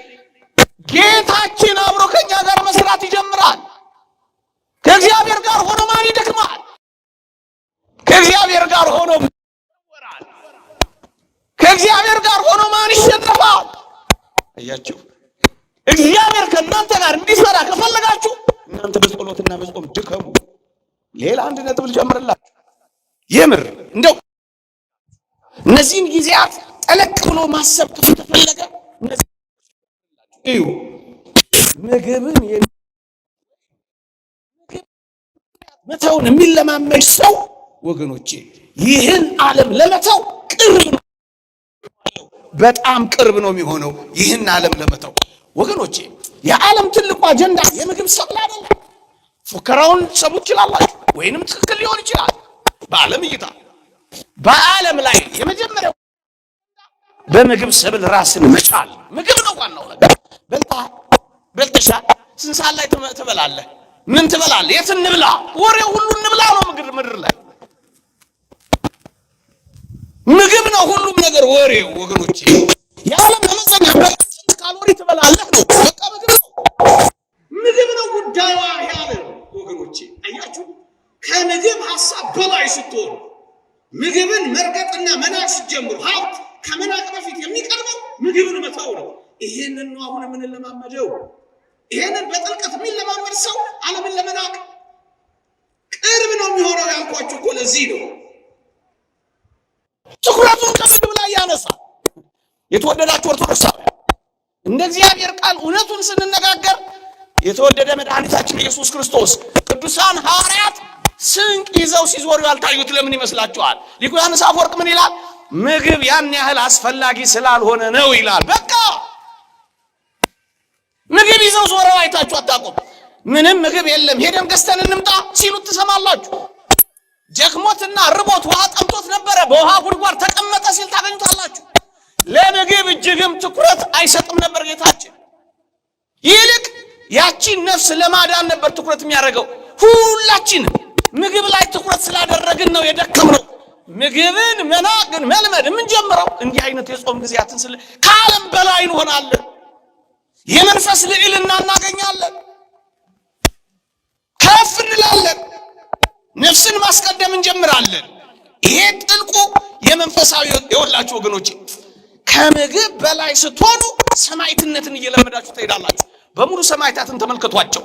Speaker 1: ጌታችን አብሮ ከኛ ጋር መስራት ይጀምራል። ከእግዚአብሔር ጋር ሆኖ ማን ይደክማል? ከእግዚአብሔር ጋር ሆኖ ይወራል። ከእግዚአብሔር ጋር ሆኖ ማን ይሸነፋል? አያችሁ፣ እግዚአብሔር ከእናንተ ጋር እንዲሰራ ከፈለጋችሁ እናንተ በጸሎትና በጾም ድከሙ። ሌላ አንድ ነጥብ ልጨምርላችሁ። የምር እንደው እነዚህን ጊዜያት ጠለቅ ብሎ ማሰብ ከተፈለገ እዩ። ምግብን መተውን የሚለማመድ ሰው ወገኖቼ ይህን ዓለም ለመተው ቅርብ ነው፣ በጣም ቅርብ ነው የሚሆነው ይህን ዓለም ለመተው ወገኖቼ። የዓለም ትልቁ አጀንዳ የምግብ ሰብል አይደለም። ፉከራውን ሰሙ ይችላላችሁ፣ ወይንም ትክክል ሊሆን ይችላል በዓለም እይታ። በዓለም ላይ የመጀመሪያው በምግብ ሰብል ራስን መቻል ምግብ ነው ዋናው ነገር። በልተሻል፣ ስንት ሰዓት ላይ ትበላለህ? ምን ትበላለህ? የት እንብላ? ወሬው ሁሉ እንብላ ነው። ምድር ላይ ምግብ ነው ሁሉም ነገር ወሬው ወገኖቼ። የዓለም መመዘኛ በስንት ካሎሪ ትበላለህ ነው። በቃ ምግብ ነው ጉዳዩ ያለ ወገኖቼ። አያችሁ፣ ከምግብ ሐሳብ በላይ ስትሆኑ ምግብን መርገጥና መናቅ ስትጀምሩ፣ ሀብት ከመናቅ በፊት ምግብን መተው ነው። ይሄንን ነው አሁን የምንለማመደው። ይሄንን በጥልቀት የሚለማመድ ሰው ዓለምን ለመናቅ ቅርብ ነው የሚሆነው ያልኳችሁ እኮ ለዚህ ነው። ትኩረቱን ከምግብ ላይ ያነሳል። የተወደዳችሁ ኦርቶዶክሳውያን እንደ እግዚአብሔር ቃል እውነቱን ስንነጋገር የተወደደ መድኃኒታችን ኢየሱስ ክርስቶስ ቅዱሳን ሐዋርያት ስንቅ ይዘው ሲዞሩ ያልታዩት ለምን ይመስላችኋል? ሊቁ ዮሐንስ አፈወርቅ ምን ይላል? ምግብ ያን ያህል አስፈላጊ ስላልሆነ ነው ይላል። በቃ ምግብ ይዘው ዞረው አይታችሁ አታውቁም። ምንም ምግብ የለም ሄደን ገዝተን እንምጣ ሲሉት ትሰማላችሁ። ደክሞትና ርቦት ውሃ ጠምቶት ነበረ፣ በውሃ ጉድጓድ ተቀመጠ ሲል ታገኙታላችሁ። ለምግብ እጅግም ትኩረት አይሰጥም ነበር ጌታችን። ይልቅ ያቺን ነፍስ ለማዳን ነበር ትኩረት የሚያደርገው። ሁላችንም ምግብ ላይ ትኩረት ስላደረግን ነው የደከምነው። ምግብን መናቅን መልመድ የምንጀምረው እንዲህ አይነት የጾም ጊዜያትን ከዓለም በላይ እንሆናለን። የመንፈስ ልዕልና እናገኛለን፣ ከፍ እንላለን፣ ነፍስን ማስቀደም እንጀምራለን። ይሄ ጥልቁ የመንፈሳዊ የወላችሁ ወገኖቼ፣ ከምግብ በላይ ስትሆኑ ሰማዕትነትን እየለመዳችሁ ትሄዳላችሁ። በሙሉ ሰማዕታትን ተመልከቷቸው።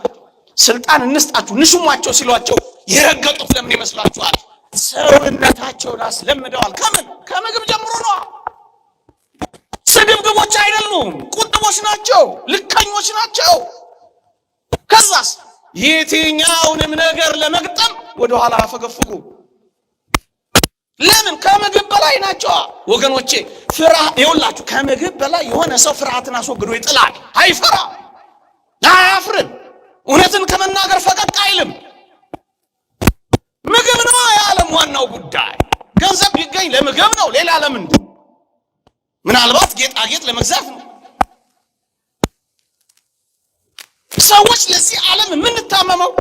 Speaker 1: ስልጣን እንስጣችሁ ንሹሟቸው ሲሏቸው የረገጡት ለምን ይመስላችኋል? ሰውነታቸውን አስለምደዋል። ከምግብ ጀምሮ ነው። ስግብግቦች አይደሉም፣ ቁጥቦች ናቸው፣ ልከኞች ናቸው። ከዛስ የትኛውንም ነገር ለመግጠም ወደኋላ አፈገፍጉ። ለምን? ከምግብ በላይ ናቸው ወገኖቼ። ይኸውላችሁ ከምግብ በላይ የሆነ ሰው ፍርሃትን አስወግዶ ይጥላል። አይፈራ፣ አያፍርም፣ እውነትን ከመናገር ፈቀቅ አይልም። ምግብ ነው የዓለም ዋናው ጉዳይ። ገንዘብ ቢገኝ ለምግብ ነው፣ ሌላ ለምንድን? ምናልባት ጌጣጌጥ ለመግዛት ነው። ሰዎች ለዚህ ዓለም የምንታመመው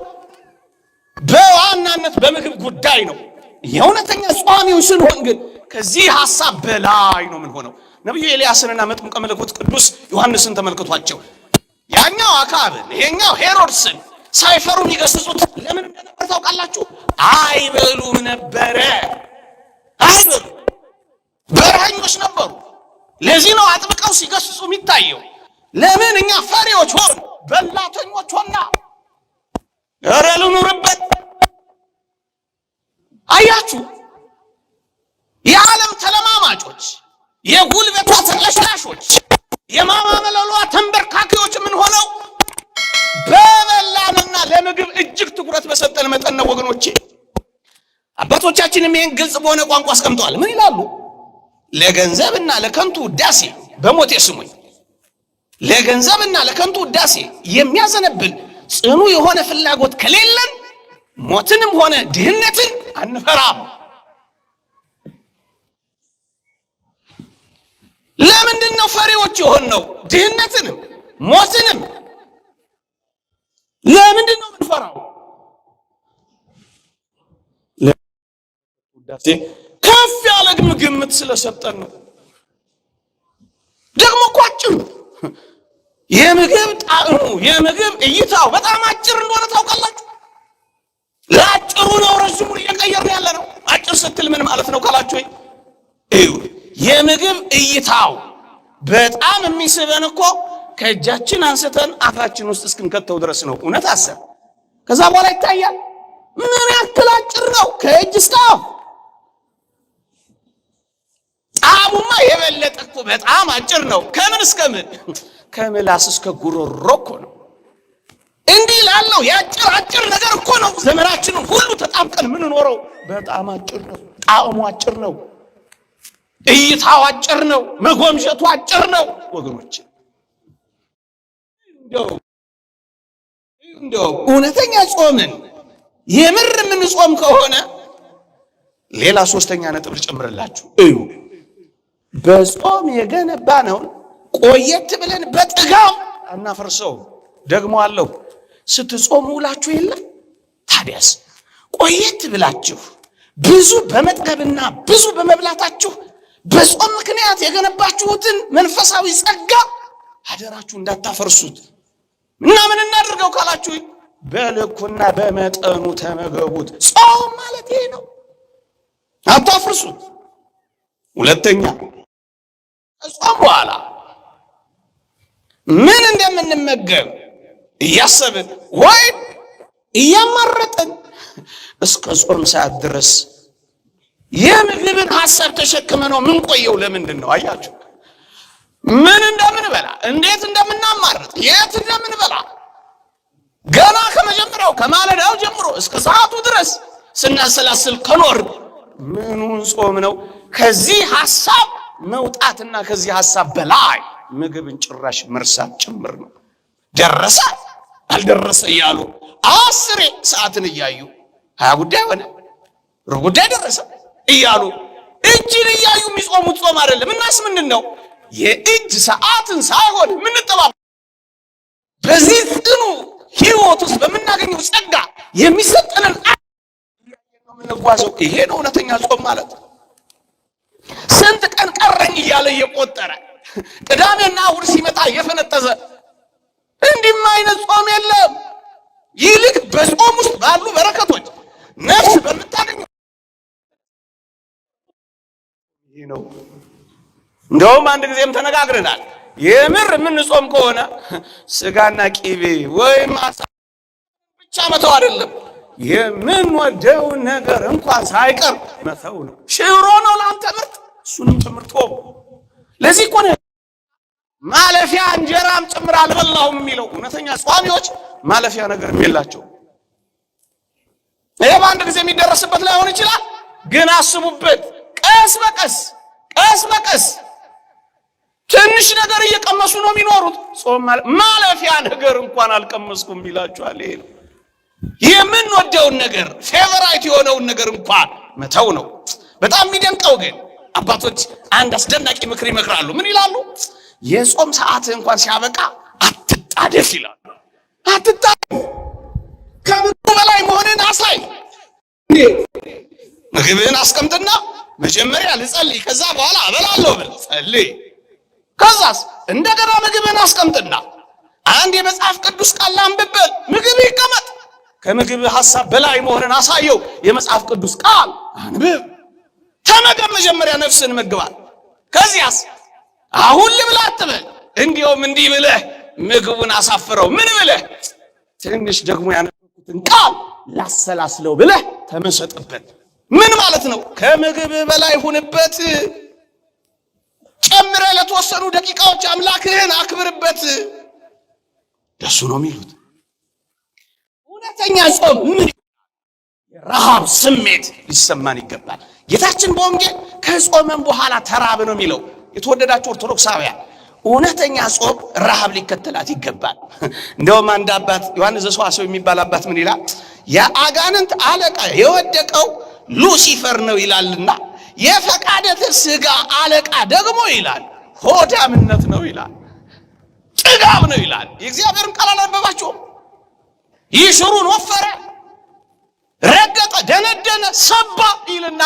Speaker 1: በዋናነት በምግብ ጉዳይ ነው። የእውነተኛ ጿሚዎች ስንሆን ግን ከዚህ ሐሳብ በላይ ነው ምን ሆነው። ነብዩ ኤልያስንና መጥምቀ መለኮት ቅዱስ ዮሐንስን ተመልከቷቸው። ያኛው አክዓብን ይሄኛው ሄሮድስን ሳይፈሩ የሚገስጹት ለምን እንደነበር ታውቃላችሁ? አይበሉም ነበረ። አይበሉ በረሃኞች ነበሩ። ለዚህ ነው አጥብቀው ሲገስጹ የሚታየው። ለምን? እኛ ፈሪዎች ሆን በላተኞች ሆና ኧረ ልኑርበት። አያችሁ፣ የዓለም ተለማማጮች፣ የጉልበቷ ተለሽላሾች፣ የማማመለሏ ተንበርካኪዎች ምን ሆነው በበላንና ለምግብ እጅግ ትኩረት በሰጠን መጠን ነው ወገኖቼ። አባቶቻችንም ይህን ግልጽ በሆነ ቋንቋ አስቀምጠዋል። ምን ይላሉ? ለገንዘብና ለከንቱ ውዳሴ በሞቴ ስሙኝ። ለገንዘብና ለከንቱ ውዳሴ የሚያዘነብል ጽኑ የሆነ ፍላጎት ከሌለን ሞትንም ሆነ ድህነትን አንፈራም። ለምንድን ነው ፈሪዎች የሆነው? ድህነትንም ሞትንም ለምንድን ነው የምንፈራው? ውዳሴ ከፍ ያለ ግምት ስለሰጠን ነው። ደግሞ እኮ አጭር የምግብ ጣዕሙ የምግብ እይታው በጣም አጭር እንደሆነ ታውቃላችሁ። ለአጭሩ ነው ረዥሙን እየቀየርን ያለ ነው። አጭር ስትል ምን ማለት ነው ካላችሁ፣ የምግብ እይታው በጣም የሚስበን እኮ ከእጃችን አንስተን አፋችን ውስጥ እስክንከተው ድረስ ነው። እውነት አሰብ ከዛ በኋላ ይታያል። ምን ያክል አጭር ነው ከእጅ እስከ አፍ። ጣዕሙማ የበለጠ እኮ በጣም አጭር ነው። ከምን እስከ ምን? ከምላስ እስከ ጉሮሮ እኮ ነው። እንዲህ ላለው የአጭር አጭር ነገር እኮ ነው ዘመናችንን ሁሉ ተጣብቀን የምንኖረው። በጣም አጭር ነው። ጣዕሙ አጭር ነው። እይታው አጭር ነው። መጎምጀቱ አጭር ነው ወገኖች። እንደው እውነተኛ ጾምን የምር የምንጾም ከሆነ ሌላ ሶስተኛ ነጥብ ልጨምርላችሁ። እዩ፣ በጾም የገነባነውን ቆየት ብለን በጥጋብ አናፈርሰው። ደግሞ አለው ስትጾሙ ውላችሁ የለ? ታዲያስ ቆየት ብላችሁ ብዙ በመጥገብና ብዙ በመብላታችሁ በጾም ምክንያት የገነባችሁትን መንፈሳዊ ጸጋ አደራችሁ እንዳታፈርሱት። እና ምን እናድርገው ካላችሁ፣ በልኩና በመጠኑ ተመገቡት። ጾም ማለት ይሄ ነው። አታፍርሱት። ሁለተኛ ጾም በኋላ ምን እንደምንመገብ እያሰብን ወይ እያማረጥን እስከ ጾም ሰዓት ድረስ የምግብን ሐሳብ ተሸክመ ነው ምን ቆየው። ለምንድን ነው አያችሁ? ምን እንደምንበላ፣ እንዴት እንደምናማርጥ፣ የት እንደምንበላ ገና ከመጀመሪያው ከማለዳው ጀምሮ እስከ ሰዓቱ ድረስ ስናሰላስል ከኖር ምኑን ጾም ነው? ከዚህ ሐሳብ መውጣትና ከዚህ ሐሳብ በላይ ምግብን ጭራሽ መርሳት ጭምር ነው። ደረሰ አልደረሰ እያሉ 10 ሰዓትን እያዩ 20 ጉዳይ ሆነ ሩብ ጉዳይ ደረሰ እያሉ እጅን እያዩ የሚጾሙት ጾም አይደለም። እናስ ምንድን ነው? የእጅ ሰዓትን ሳይሆን የምንጠባበቅ በዚህ ጽኑ ሕይወት ውስጥ በምናገኘው ጸጋ የሚሰጠንን የምንጓዘው ይሄ ነው እውነተኛ ጾም ማለት። ስንት ቀን ቀረኝ እያለ እየቆጠረ ቅዳሜና እሑድ ሲመጣ እየፈነጠዘ እንዲህም አይነት ጾም የለም። ይልቅ በጾም ውስጥ ባሉ በረከቶች ነፍስ በምታገኘው ይህ ነው። እንደውም አንድ ጊዜም ተነጋግረናል። የምር የምንጾም ከሆነ ስጋና ቂቤ ወይም አሳ ብቻ መተው አይደለም፣ የምንወደውን ነገር እንኳን ሳይቀር መተው ነው። ሽሮ ነው ለአንተ ምርጥ፣ እሱንም ትምህርቶ ለዚህ እኮ ነው ማለፊያ እንጀራም ጭምር አልበላሁም የሚለው። እውነተኛ ጿሚዎች ማለፊያ ነገር የላቸው። ይሄ በአንድ ጊዜ የሚደረስበት ላይሆን ይችላል፣ ግን አስቡበት። ቀስ በቀስ ትንሽ ነገር እየቀመሱ ነው የሚኖሩት። ጾም ማለፊያ ነገር እንኳን አልቀመስኩም ይላችኋል። ይሄ ነው የምንወደውን ነገር፣ ፌቨራይት የሆነውን ነገር እንኳን መተው ነው። በጣም የሚደንቀው ግን አባቶች አንድ አስደናቂ ምክር ይመክራሉ። ምን ይላሉ? የጾም ሰዓት እንኳን ሲያበቃ አትጣደፍ ይላሉ። አትጣደፍ፣ ከምግቡ በላይ መሆንን አሳይ። ምግብህን አስቀምጥና መጀመሪያ ልጸልይ፣ ከዛ በኋላ እበላለሁ ብል ጸልይ። ከዛስ እንደገና ምግብህን አስቀምጥና አንድ የመጽሐፍ ቅዱስ ቃል አንብበል፣ ምግብህ ይቀመጥ። ከምግብ ሐሳብ በላይ መሆንን አሳየው። የመጽሐፍ ቅዱስ ቃል አንብብ፣ ተመገብ። መጀመሪያ ነፍስን መግባል። ከዚያስ አሁን ልብላ አትበል። እንዲያውም እንዲህ ብለህ ምግቡን አሳፍረው። ምን ብለህ? ትንሽ ደግሞ ያነበብኩትን ቃል ላሰላስለው ብለህ ተመሰጥበት። ምን ማለት ነው? ከምግብ በላይ ሁንበት። ጨምረህ ለተወሰኑ ደቂቃዎች አምላክህን አክብርበት። ደሱ ነው የሚሉት። እውነተኛ ጾም ምን? የረሃብ ስሜት ሊሰማን ይገባል። ጌታችን በወንጌል ከጾመን በኋላ ተራበ ነው የሚለው። የተወደዳችሁ ኦርቶዶክሳውያን እውነተኛ ጾም ረሃብ ሊከተላት ይገባል። እንደውም አንድ አባት ዮሐንስ ዘሰዋስው የሚባል አባት ምን ይላል? የአጋንንት አለቃ የወደቀው ሉሲፈር ነው ይላልና የፈቃደ ሥጋ አለቃ ደግሞ ይላል ሆዳምነት ነው ይላል፣ ጥጋብ ነው ይላል። የእግዚአብሔርን ቃል አላነበባችሁም? ይህ ሽሩን ወፈረ፣ ረገጠ፣ ደነደነ፣ ሰባ ይልና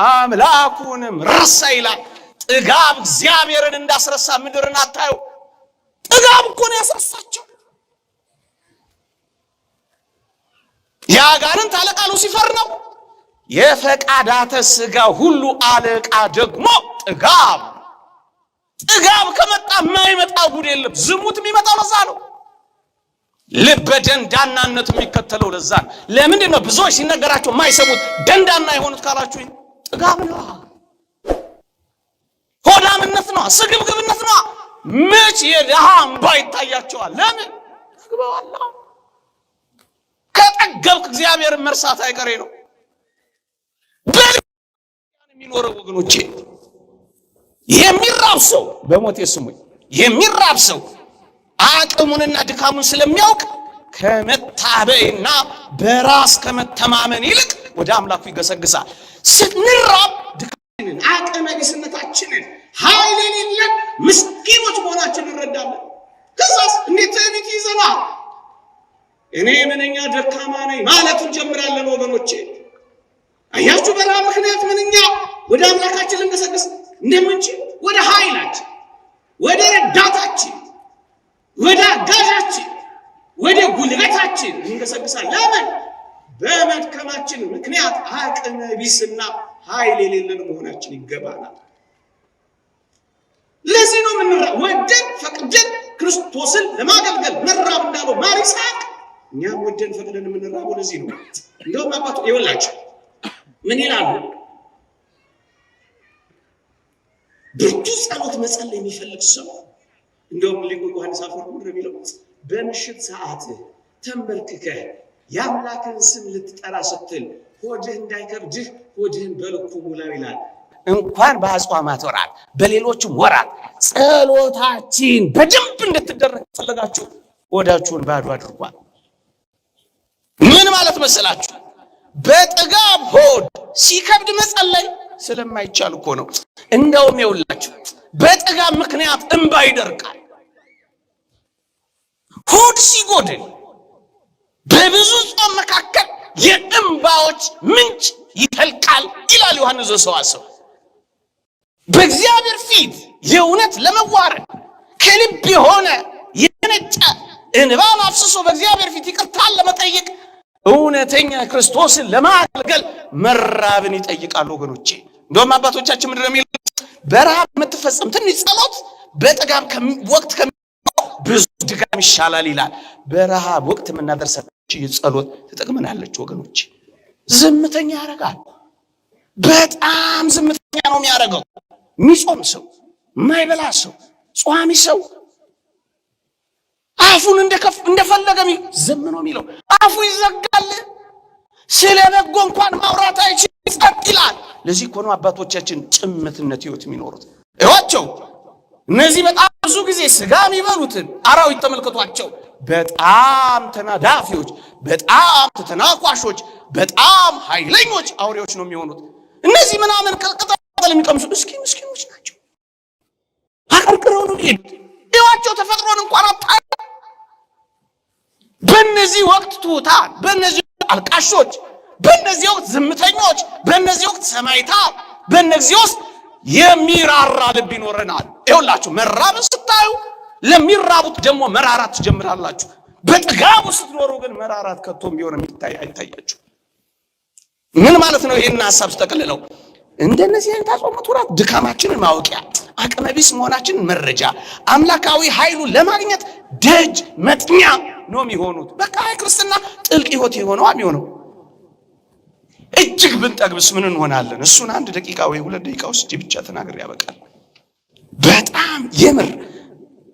Speaker 1: አምላኩንም ረሳ ይላል። ጥጋብ እግዚአብሔርን እንዳስረሳ ምድርን አታዩ? ጥጋብ እኮ ነው ያሳሳቸው። የአጋንንት አለቃ ሉሲፈር ነው። የፈቃዳተ ሥጋ ሁሉ አለቃ ደግሞ ጥጋብ። ጥጋብ ከመጣ የማይመጣ ጉድ የለም። ዝሙት የሚመጣው ለዛ ነው። ልበ ደንዳናነት የሚከተለው ለዛ ነው። ለምንድን ነው ብዙዎች ሲነገራቸው የማይሰሙት ደንዳና የሆኑት ካላችሁኝ? ጥጋብ ነው፣ ሆዳምነት ነው፣ ስግብግብነት ነው። መች የድሃ እምባ ይታያቸዋል? ለምን? ተግበዋላ። ከጠገብክ እግዚአብሔርን መርሳት አይቀሬ ነው። የሚኖረው ወገኖቼ የሚራብ ሰው በሞቴ ስሙኝ፣ የሚራብ ሰው አቅሙንና ድካሙን ስለሚያውቅ ከመታበይና በራስ ከመተማመን ይልቅ ወደ አምላኩ ይገሰግሳል። ስንራብ ድካማችንን፣ አቅመ ቢስነታችንን፣ ኃይል የሌለን ምስኪኖች መሆናችንን እንረዳለን። ከዛስ እንዴት ትዕቢት ይዘናል። እኔ ምንኛ ደካማ ነኝ ማለት እንጀምራለን ወገኖቼ። አያችሁ በረሃብ ምክንያት ምንኛ ወደ አምላካችን ልንገሰግስ እንደምንችል፣ ወደ ኃይላችን፣ ወደ ረዳታችን፣ ወደ አጋዣችን፣ ወደ ጉልበታችን እንገሰግሳል። ለምን? በመድከማችን ምክንያት አቅመ ቢስና ኃይል የሌለን መሆናችን ይገባናል። ለዚህ ነው ወደን ፈቅደን
Speaker 2: ክርስቶስን ለማገልገል መራብ እንዳለው ማር ይስሐቅ እኛም ወደን ፈቅደን የምንራበው ለዚህ ነው። እንደውም አባቱ ይወላችሁ ምን ይላሉ? ብርቱ ጸሎት መጸለይ የሚፈልግ ሰው እንደውም ሊቁ ዮሐንስ አፈወርቅ ምንድነው የሚለው? በምሽት ሰዓት ተንበርክከህ የአምላክን ስም ልትጠራ ስትል ሆድህ እንዳይከብድህ ሆድህን በልኩ ሙላው ይላል። እንኳን በአጽዋማት ወራት በሌሎችም ወራት ጸሎታችን በደንብ እንድትደረግ ፈለጋችሁ ሆዳችሁን ባዶ አድርጓል። ምን ማለት መሰላችሁ? በጥጋብ ሆድ ሲከብድ መጸለይ ስለማይቻል እኮ ነው። እንደውም ይውላችሁ በጥጋብ ምክንያት እንባ ይደርቃል። ሆድ ሲጎድል በብዙ ጾም መካከል የእንባዎች ምንጭ ይፈልቃል ይላል ዮሐንስ ዘሰዋስው። በእግዚአብሔር ፊት የእውነት ለመዋረድ ከልብ የሆነ የነጨ እንባን አፍስሶ በእግዚአብሔር ፊት ይቅርታን ለመጠየቅ እውነተኛ ክርስቶስን ለማገልገል መራብን ይጠይቃል ወገኖቼ። እንደውም አባቶቻችን ምንድን ነው የሚሉት? በረሃብ የምትፈጸም ትንሽ ጸሎት በጥጋብ ወቅት ብዙ ድጋም ይሻላል ይላል። በረሃብ ወቅት የምናደርሳቸው ጸሎት ትጠቅመናለች ወገኖቼ። ዝምተኛ ያደርጋል። በጣም ዝምተኛ ነው የሚያደርገው። የሚጾም ሰው፣ የማይበላ ሰው፣ ጿሚ ሰው አፉን እንደፈለገ ዝም ነው የሚለው። አፉ ይዘጋል። ስለ በጎ እንኳን ማውራት አይችልም፣ ጸጥ ይላል። ለዚህ እኮ ነው አባቶቻችን ጭምትነት ህይወት የሚኖሩት። እዋቸው እነዚህ በጣም ብዙ ጊዜ ስጋ የሚበሉትን አራዊት ተመልከቷቸው። በጣም ተናዳፊዎች፣ በጣም ተተናኳሾች፣ በጣም ኃይለኞች አውሬዎች ነው የሚሆኑት። እነዚህ ምናምን ቅጠል የሚቀምሱ ምስኪኖች ናቸው። አቀርቅረው ነው የሚሄዱት። እዋቸው ተፈጥሮን እንኳን አጣ። በእነዚህ ወቅት ትሑታን፣ በእነዚህ ወቅት አልቃሾች፣ በእነዚህ ወቅት ዝምተኞች፣ በእነዚህ ወቅት ሰማዕታት፣ በእነዚህ ውስጥ የሚራራ ልብ ይኖረናል። ይኸውላችሁ መራብን ስታዩ ለሚራቡት ደግሞ መራራት ትጀምራላችሁ። በጥጋቡ ስትኖሩ ግን መራራት ከቶም ቢሆን አይታያችሁ። ምን ማለት ነው? ይህን ሐሳብ ተጠቅልለው እንደነዚህ አይነት አጽዋማት ወራት ድካማችንን ማወቂያ፣ አቅመ ቢስ መሆናችንን መረጃ፣ አምላካዊ ኃይሉን ለማግኘት ደጅ መጥኛ ነው የሚሆኑት። በቃ ክርስትና ጥልቅ ህይወት የሆነው የሚሆነው እጅግ ብንጠግብስ ምን እንሆናለን? እሱን 1 ደቂቃ ወይ 2 ደቂቃ ውስጥ ብቻ ተናግሬ ያበቃል። በጣም የምር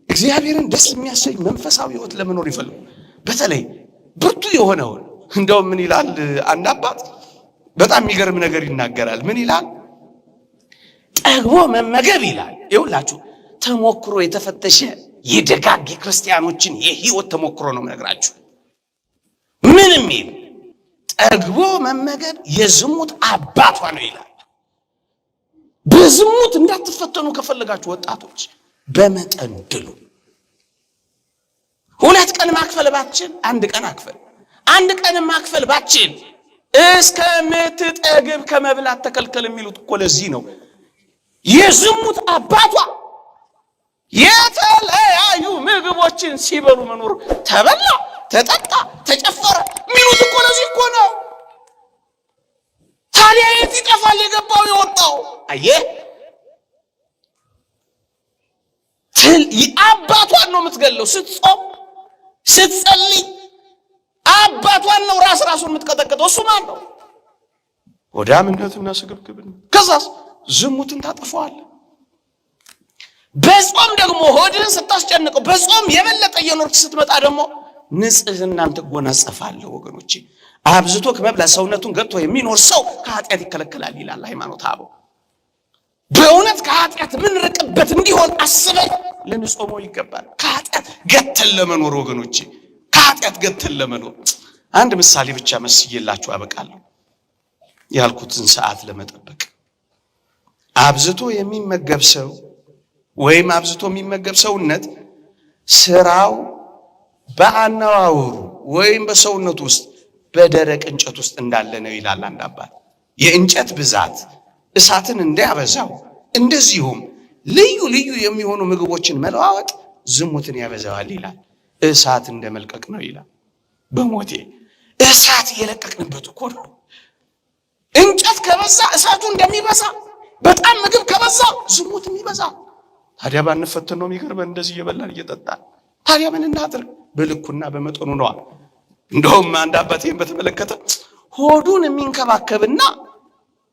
Speaker 2: እግዚአብሔርን ደስ የሚያሰኝ መንፈሳዊ ህይወት ለመኖር ይፈልጉ። በተለይ ብርቱ የሆነውን እንደውም ምን ይላል አንድ አባት በጣም የሚገርም ነገር ይናገራል። ምን ይላል? ጠግቦ መመገብ ይላል። ይኸውላችሁ ተሞክሮ የተፈተሸ የደጋግ ክርስቲያኖችን የህይወት ተሞክሮ ነው የምነግራችሁ። ምንም ይል ጠግቦ መመገብ የዝሙት አባቷ ነው ይላል። በዝሙት እንዳትፈተኑ ከፈለጋችሁ ወጣቶች በመጠን ብሉ። 2 ቀን ማክፈል ባችን 1 ቀን አክፈል። 1 ቀን ማክፈል ባችን እስከምትጠግብ ከመብላት ተከልከል የሚሉት እኮ ለዚህ ነው። የዝሙት አባቷ የተለያዩ ምግቦችን ሲበሉ መኖር፣ ተበላ፣ ተጠጣ፣ ተጨፈረ የሚሉት እኮ ለዚህ እኮ ነው። ታዲያ የት ይጠፋል የገባው የወጣው? አየህ አባቷን ነው የምትገለው። ስትጾም ስትጸልይ አባቷን ነው ራሱን የምትቀጠቅጠው። እሱ ማን ነው? ሆዳምነትና ስግብግብነት። ከዛስ ዝሙትን ታጠፋዋለህ። በጾም ደግሞ ሆድን ስታስጨንቀው፣ በጾም የበለጠ እየኖርክ ስትመጣ ደግሞ ንጽህናን ትጎናጸፋለህ። ወገኖቼ አብዝቶ ከመብላት ሰውነቱን ገብቶ የሚኖር ሰው ከኃጢአት ይከለከላል ይላል ሃይማኖተ አበው። በእውነት ከኃጢአት ምንርቅበት እንዲሆን አስበን ልንጾመው ይገባል። ከኃጢአት ገተን ለመኖር ወገኖቼ፣ ከኃጢአት ገተን ለመኖር አንድ ምሳሌ ብቻ መስዬላችሁ አበቃለሁ። ያልኩትን ሰዓት ለመጠበቅ አብዝቶ የሚመገብ ሰው ወይም አብዝቶ የሚመገብ ሰውነት ስራው በአነዋወሩ ወይም በሰውነቱ ውስጥ በደረቅ እንጨት ውስጥ እንዳለ ነው ይላል አንድ አባት። የእንጨት ብዛት እሳትን እንዲያበዛው እንደዚሁም ልዩ ልዩ የሚሆኑ ምግቦችን መለዋወጥ ዝሙትን ያበዛዋል ይላል። እሳት እንደመልቀቅ ነው ይላል። በሞቴ እሳት እየለቀቅንበት እኮ ነው። እንጨት ከበዛ እሳቱ እንደሚበዛ በጣም ምግብ ከበዛ ዝሙት የሚበዛ። ታዲያ ባንፈተን ነው የሚገርመን እንደዚህ እየበላን እየጠጣን ታዲያ ምን እናድርግ? በልኩና በመጠኑ ነው። እንደውም አንድ አባቴን በተመለከተ ሆዱን የሚንከባከብና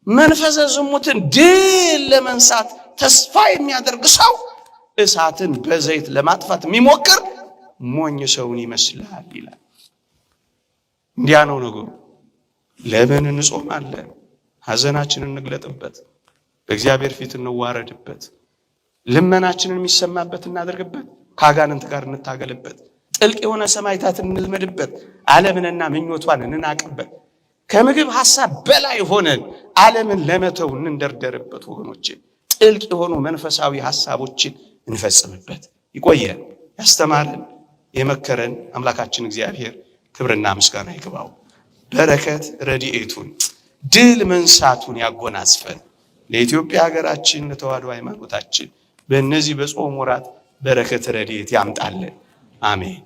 Speaker 2: መንፈሰ ዝሙትን ድል ለመንሳት ተስፋ የሚያደርግ ሰው እሳትን በዘይት ለማጥፋት የሚሞክር ሞኝ ሰውን ይመስላል ይላል። እንዲያ ነው ነገሩ። ለምን እንጾማለን? ሐዘናችንን እንግለጥበት፣ በእግዚአብሔር ፊት እንዋረድበት፣ ልመናችንን የሚሰማበት እናደርግበት፣ ከአጋንንት ጋር እንታገልበት፣ ጥልቅ የሆነ ሰማዕታትን እንልመድበት፣ ዓለምንና ምኞቷን እንናቅበት፣ ከምግብ ሐሳብ በላይ ሆነን ዓለምን ለመተው እንንደርደርበት። ወገኖቼ ጥልቅ የሆኑ መንፈሳዊ ሐሳቦችን እንፈጽምበት። ይቆየን። ያስተማረን የመከረን አምላካችን እግዚአብሔር ክብርና ምስጋና ይግባው። በረከት ረድኤቱን ድል መንሳቱን ያጎናጽፈን። ለኢትዮጵያ ሀገራችን ለተዋሕዶ ሃይማኖታችን በእነዚህ በጾም ወራት በረከት ረድኤት ያምጣልን። አሜን።